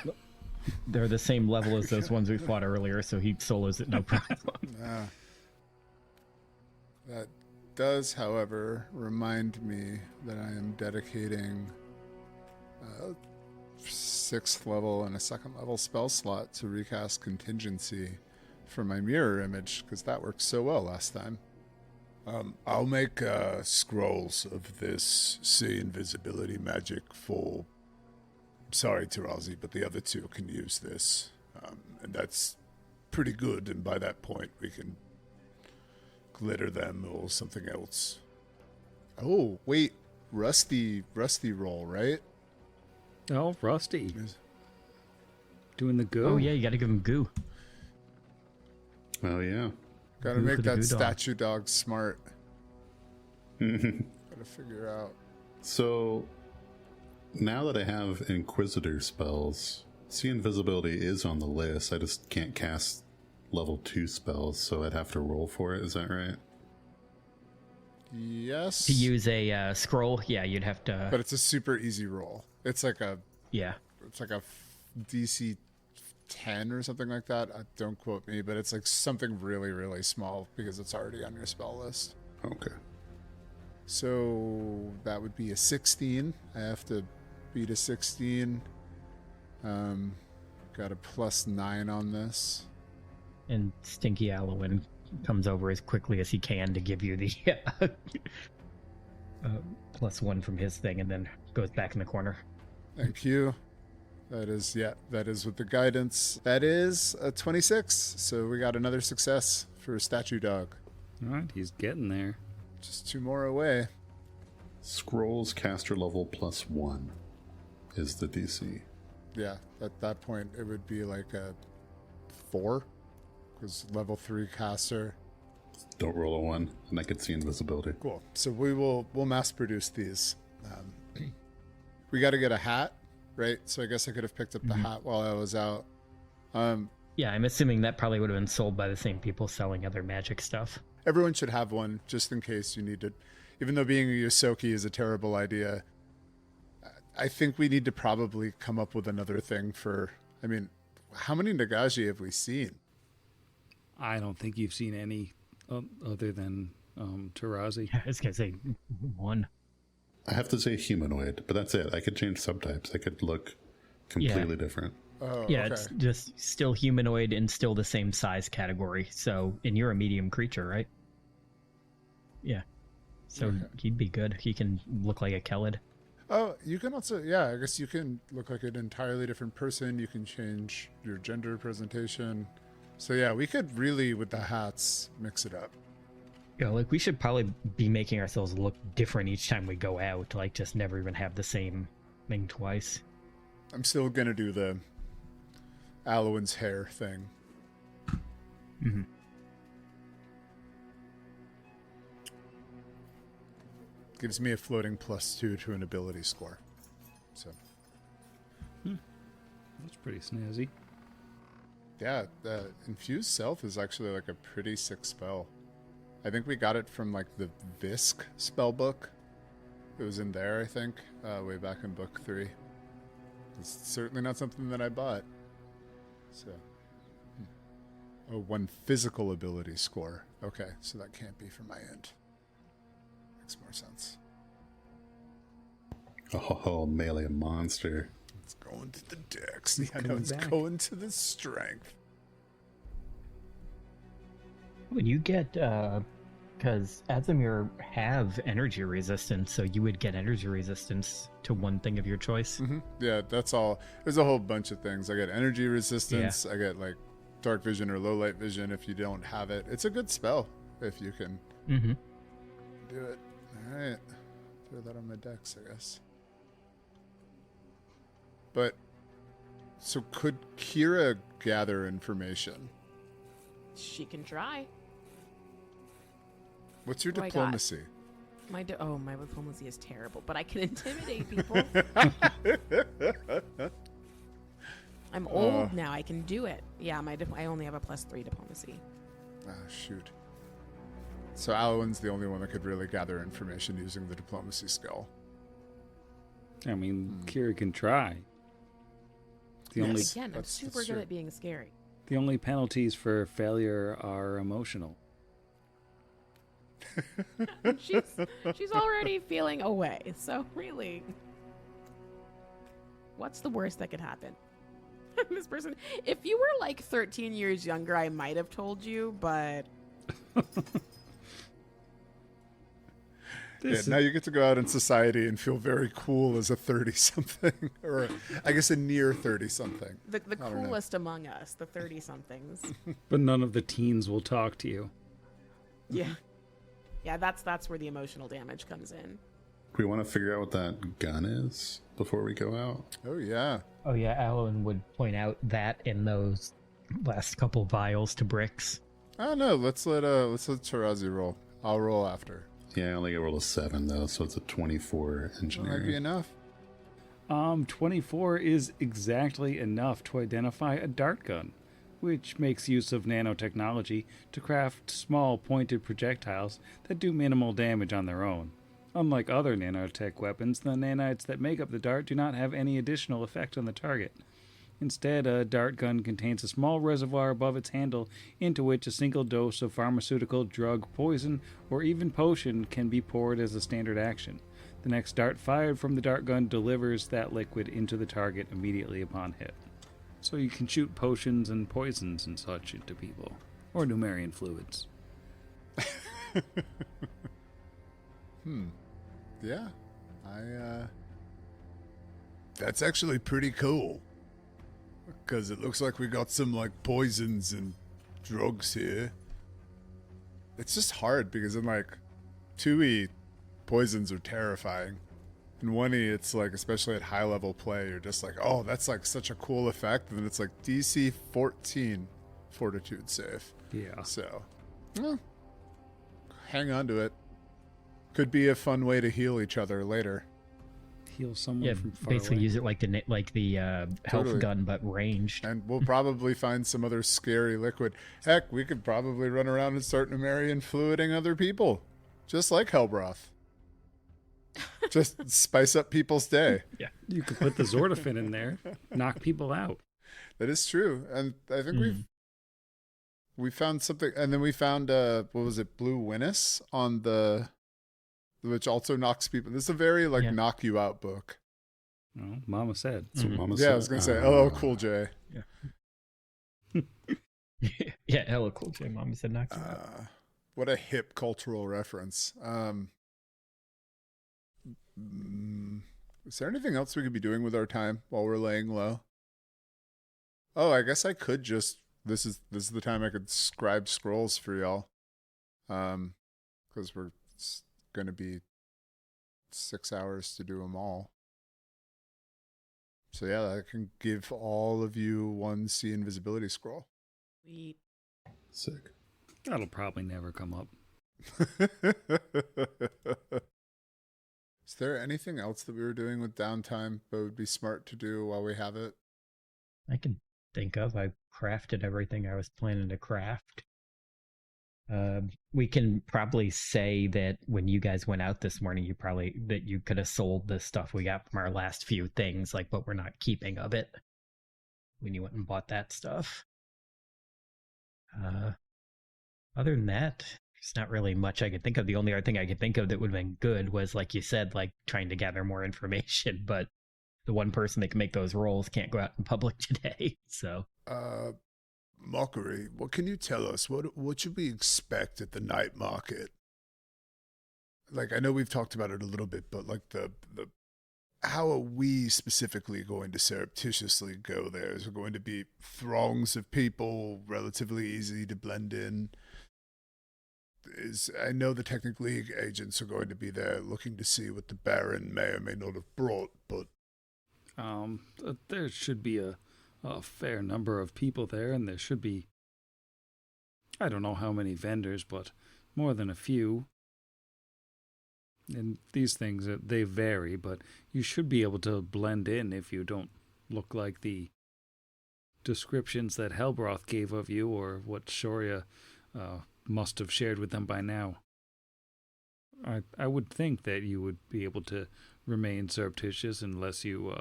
They're the same level as those ones we fought earlier, so he solos it no problem. That does, however, remind me that I am dedicating a 6th level and a 2nd level spell slot to recast Contingency for my mirror image, because that worked so well last time. I'll make scrolls of this see invisibility magic for... Sorry, Tarazi, but the other two can use this. And that's pretty good, and by that point we can glitter them or something else. Oh, wait. Rusty roll, right? Oh, Rusty. Doing the goo. Oh yeah, you gotta give him goo. Oh, yeah. Gotta Goo make for the that goo dog. statue dog smart. Gotta figure out. So, now that I have Inquisitor spells, see invisibility is on the list. I just can't cast level 2 spells, so I'd have to roll for it. Is that right? Yes. To use a scroll, yeah, you'd have to. But it's a super easy roll. It's like a Yeah. DC 10 or something like that. Don't quote me, but it's like something really, really small because it's already on your spell list. Okay. So that would be a 16. I have to beat a 16. Got a +9 on this. And Stinky Alwyn comes over as quickly as he can to give you the +1 from his thing, and then goes back in the corner. Thank you. That is with the guidance. That is a 26. So we got another success for a statue dog. All right, he's getting there. Just 2 more away. Scrolls caster level +1 is the DC. Yeah, at that point it would be like a 4, because level 3 caster. Don't roll a 1, and I could see invisibility. Cool. So we'll mass produce these. We got to get a hat, right? So I guess I could have picked up the hat while I was out. Yeah, I'm assuming that probably would have been sold by the same people selling other magic stuff. Everyone should have one, just in case you need it. Even though being a Yosoki is a terrible idea, I think we need to probably come up with another thing for... I mean, how many Nagashi have we seen? I don't think you've seen any other than Tarazi. I was gonna say 1. I have to say humanoid, but that's it. I could change subtypes. I could look completely different. Oh, Yeah, okay. it's just still humanoid and still the same size category. So, and you're a medium creature, right? Yeah. So he'd be good. He can look like a Kelid. Oh, you can also... Yeah, I guess you can look like an entirely different person. You can change your gender presentation. So yeah, we could really, with the hats, mix it up. Yeah, like we should probably be making ourselves look different each time we go out. Like just never even have the same thing twice. I'm still gonna do the Alwyn's hair thing. Mm-hmm. Gives me a floating +2 to an ability score. So That's pretty snazzy. Yeah, the Infused Self is actually like a pretty sick spell. I think we got it from like the Visk spell book. It was in there, I think, way back in book 3. It's certainly not something that I bought. So, oh, 1 physical ability score. Okay, so that can't be from my end. Makes more sense. Oh, melee monster. It's going to the dex. Yeah, no, it's going to the strength. When you get, because Azimir have energy resistance, so you would get energy resistance to one thing of your choice. Mm-hmm. Yeah, that's all. There's a whole bunch of things. I get energy resistance. I get like dark vision or low light vision if you don't have it. It's a good spell if you can do it. All right. Throw that on my dex, I guess. But, so could Kira gather information? She can try. What's your Oh my God. diplomacy? My diplomacy is terrible, but I can intimidate people. I'm old now. I can do it. Yeah, I only have a +3 diplomacy. Ah, shoot. So Alwyn's the only one that could really gather information using the diplomacy skill. I mean, Kira can try. Again, I'm super good at being scary. The only penalties for failure are emotional. She's already feeling away, so really, what's the worst that could happen? This person, if you were like 13 years younger, I might have told you, but now you get to go out in society and feel very cool as a 30-something, or I guess a near 30-something. the coolest among us, the 30-somethings. But none of the teens will talk to you. Yeah. Yeah, that's where the emotional damage comes in. We want to figure out what that gun is before we go out. Oh, yeah. Oh yeah, Alan would point out that in those last couple vials to Bricks. Oh, no, let's let Tarazi roll. I'll roll after. Yeah, I only get rolled a 7 though, so it's a 24 Might be engineering. enough. 24 is exactly enough to identify a dart gun, which makes use of nanotechnology to craft small pointed projectiles that do minimal damage on their own. Unlike other nanotech weapons, the nanites that make up the dart do not have any additional effect on the target. Instead, a dart gun contains a small reservoir above its handle into which a single dose of pharmaceutical, drug, poison, or even potion can be poured as a standard action. The next dart fired from the dart gun delivers that liquid into the target immediately upon hit. So you can shoot potions and poisons and such into people. Or Numerian fluids. Yeah. That's actually pretty cool. Because it looks like we got some, like, poisons and drugs here. It's just hard because in, like, 2E, poisons are terrifying. In 1E, it's like, especially at high-level play, you're just like, oh, that's, like, such a cool effect. And then it's like DC 14 fortitude save. Yeah. So, hang on to it. Could be a fun way to heal each other later. Heal someone Yeah, from far basically away. use it like the health Totally. gun but ranged. And we'll probably find some other scary liquid. Heck, we could probably run around and start Numerian fluiding other people. Just like Hellbroth. Just spice up people's day. Yeah. You could put the Zordafen in there, knock people out. That is true. And I think we found something. And then we found, what was it, Blue Winnis on the... Which also knocks people. This is a very, like, knock you out book. No, Mama said. That's what Mama said. Yeah, I was going to say, LL Cool J. Yeah, hello, cool J. Mom said knock you out. What a hip cultural reference. Is there anything else we could be doing with our time while we're laying low? Oh, I guess I could just... This is the time I could scribe scrolls for y'all. Because we're going to be 6 hours to do them all. So yeah, I can give all of you one C invisibility scroll. Sweet. Sick. That'll probably never come up. Is there anything else that we were doing with downtime that would be smart to do while we have it? I can think of. I crafted everything I was planning to craft. We can probably say that when you guys went out this morning, that you could have sold the stuff we got from our last few things, like, but we're not keeping of it when you went and bought that stuff. Other than that, there's not really much I could think of. The only other thing I could think of that would have been good was, like you said, like trying to gather more information, but the one person that can make those rolls can't go out in public today, so. Mockery, what can you tell us? What should we expect at the night market? Like, I know we've talked about it a little bit, but like the how are we specifically going to surreptitiously go there? Is there going to be throngs of people, relatively easy to blend in? I know the Technic League agents are going to be there looking to see what the Baron may or may not have brought, but there should be a fair number of people there, and there should be, I don't know how many vendors, but more than a few. And these things, they vary, but you should be able to blend in if you don't look like the descriptions that Helbroth gave of you, or what Shoria must have shared with them by now. I would think that you would be able to remain surreptitious unless you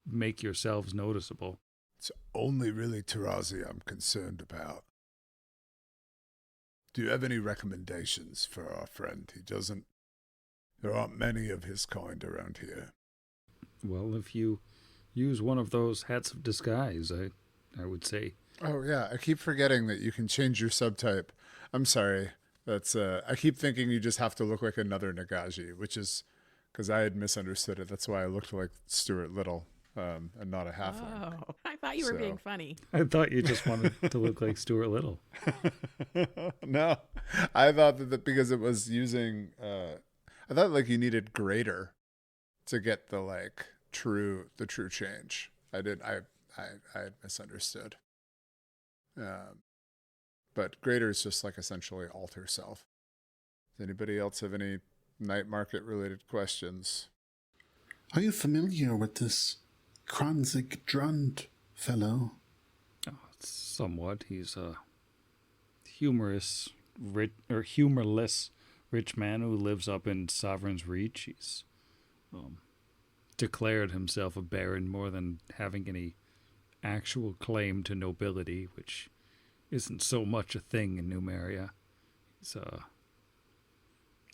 make yourselves noticeable. It's only really Tarazi I'm concerned about. Do you have any recommendations for our friend? There aren't many of his kind around here. Well, if you use one of those hats of disguise, I would say. Oh yeah, I keep forgetting that you can change your subtype. I'm sorry. I keep thinking you just have to look like another Nagaji, which is because I had misunderstood it. That's why I looked like Stuart Little. And not a halfling. Oh, I thought you were being funny. I thought you just wanted to look like Stuart Little. No, I thought that because it was using, I thought like you needed greater to get the true change. I had misunderstood. But greater is just like essentially alter self. Does anybody else have any night market related questions? Are you familiar with this Kranzig Drund fellow? Oh, somewhat. He's a humorless rich man who lives up in Sovereign's Reach. He's declared himself a baron more than having any actual claim to nobility, which isn't so much a thing in Numeria. He's,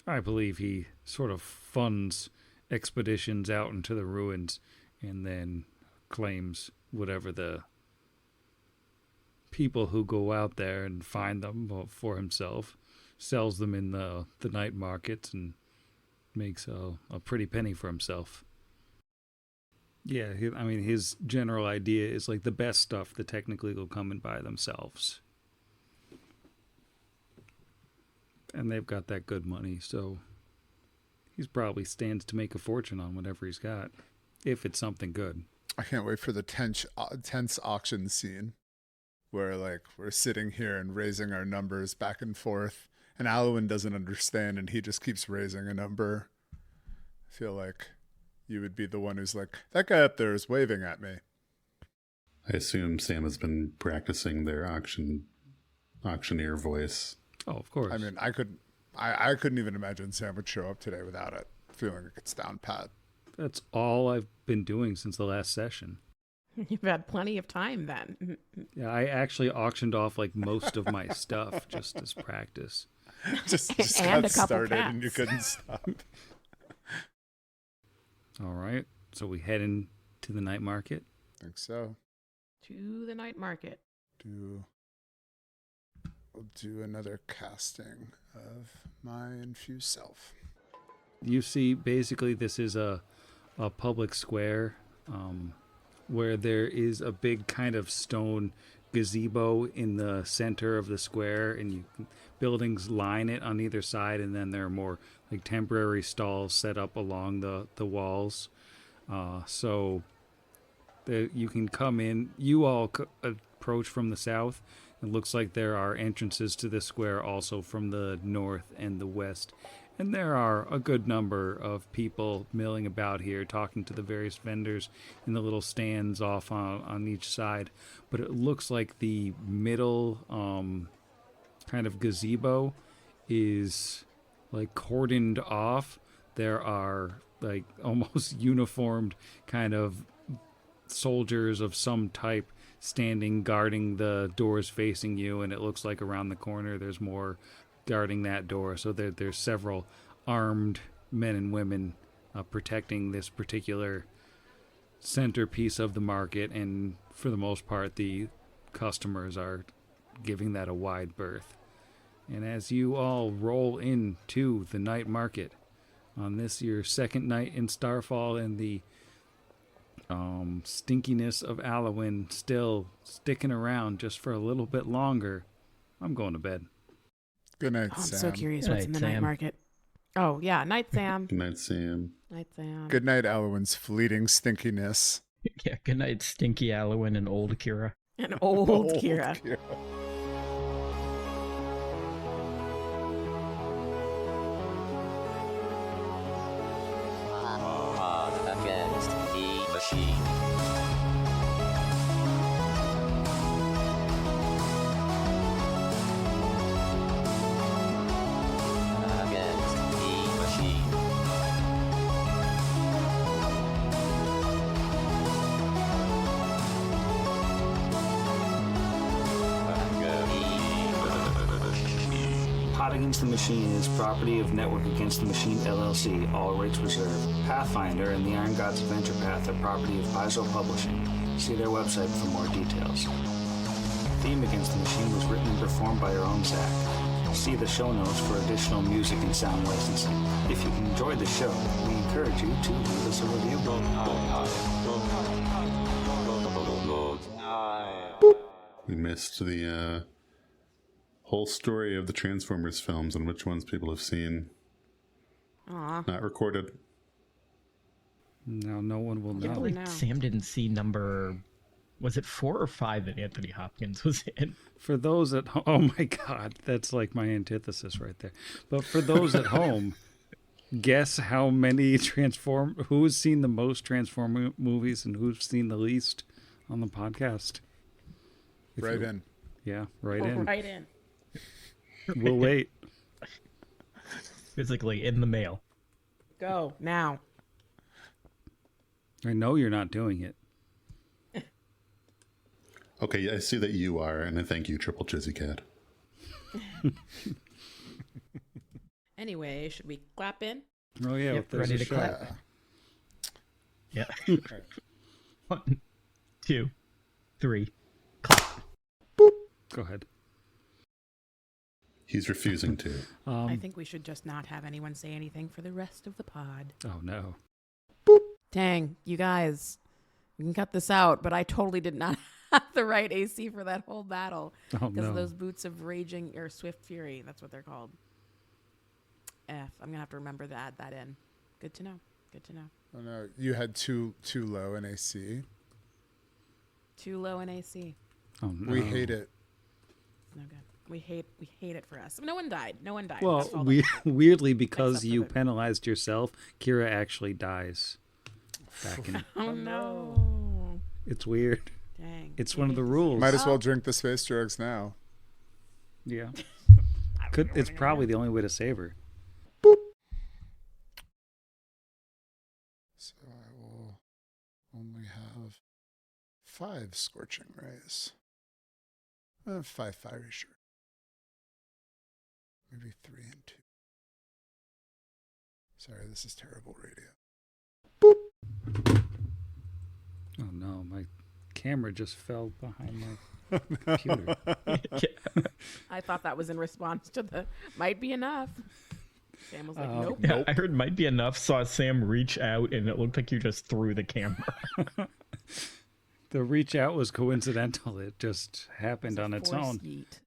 I believe he sort of funds expeditions out into the ruins and then claims whatever the people who go out there and find them for himself, sells them in the night markets, and makes a pretty penny for himself. Yeah, his general idea is like the best stuff the technically will come and buy themselves. And they've got that good money, so he's probably stands to make a fortune on whatever he's got, if it's something good. I can't wait for the tense auction scene where we're sitting here and raising our numbers back and forth, and Alwyn doesn't understand and he just keeps raising a number. I feel like you would be the one who's like, that guy up there is waving at me. I assume Sam has been practicing their auctioneer voice. Oh, of course. I mean, I couldn't even imagine Sam would show up today without it, feeling like it's down pat. That's all I've been doing since the last session. You've had plenty of time then. Yeah, I actually auctioned off most of my stuff just as practice. just And got a couple started cats. and you couldn't stop. All right, so we head into the night market. I think so. To the night market. We'll do another casting of my infused self. You see, basically, this is a public square where there is a big kind of stone gazebo in the center of the square, and buildings line it on either side, and then there are more temporary stalls set up along the walls. So you can come in. You all approach from the south. It looks like there are entrances to the square also from the north and the west, And there are a good number of people milling about here, talking to the various vendors in the little stands off on each side. But it looks like the middle kind of gazebo is like cordoned off. There are like almost uniformed kind of soldiers of some type standing guarding the doors facing you, and it looks like around the corner there's more guarding that door. So there's several armed men and women protecting this particular centerpiece of the market, and for the most part the customers are giving that a wide berth. And as you all roll into the night market on this your second night in Starfall, and the stinkiness of Alwyn still sticking around just for a little bit longer, I'm going to bed. Good night, Oh, I'm Sam. so curious Good what's in night, the night Sam. market. Oh, yeah. Night, Sam. Good night, Sam. Night, Sam. Good night, Alwyn's fleeting stinkiness. Yeah, good night, Stinky Alwyn and old Kira. And old Kira. Against the machine. Against the machine. Pot Against the Machine is property of Network Against the Machine LLC, all rights reserved. Pathfinder and the Iron Gods Adventure Path are property of Paizo Publishing. See their website for more details. Theme Against the Machine was written and performed by our own Zach. See the show notes for additional music and sound licensing. If you enjoyed the show, we encourage you to leave us a review. We missed the whole story of the Transformers films and which ones people have seen. Aw. Not recorded. Now no one will I can't know. believe no. Sam didn't see number, was it 4 or 5 that Anthony Hopkins was in? For those at home, oh my God, that's like my antithesis right there. But for those at home, guess how many who's seen the most Transformer movies and who's seen the least on the podcast? If Right you- in. Yeah, right Oh, in. right in. We'll wait. Physically in the mail. Go now. I know you're not doing it. Okay, I see that you are, and I thank you, Triple Chizzy Cat. Anyway, should we clap in? Oh yeah, Yep, there's ready a to shot. clap. Yeah. 1, 2, 3. Go ahead. He's refusing to. I think we should just not have anyone say anything for the rest of the pod. Oh no. Dang, you guys. We can cut this out, but I totally did not have the right AC for that whole battle. Oh Because no. of those boots of raging or swift fury. That's what they're called. I'm gonna have to remember to add that in. Good to know. Good to know. Oh, no, you had too low in AC. Too low in AC. Oh no. We hate it. No good. We hate it for us. No one died. No one died. Well, That's all that matters. weirdly, because Except for you the- penalized yourself, Kira actually dies. Back in, Oh no. it's weird. Dang. It's We one of hate the to see rules. Might as well drink the space drugs now. Yeah. It's probably the only way to save her. So I will only have 5 scorching rays. 5 fiery sure. Maybe 3 and 2. Sorry, this is terrible radio. Oh no, my camera just fell behind my computer. I thought that was in response to the might be enough. Sam was like, nope. Yeah, I heard might be enough, saw Sam reach out, and it looked like you just threw the camera. The reach out was coincidental. It just happened on its Force own. yeet.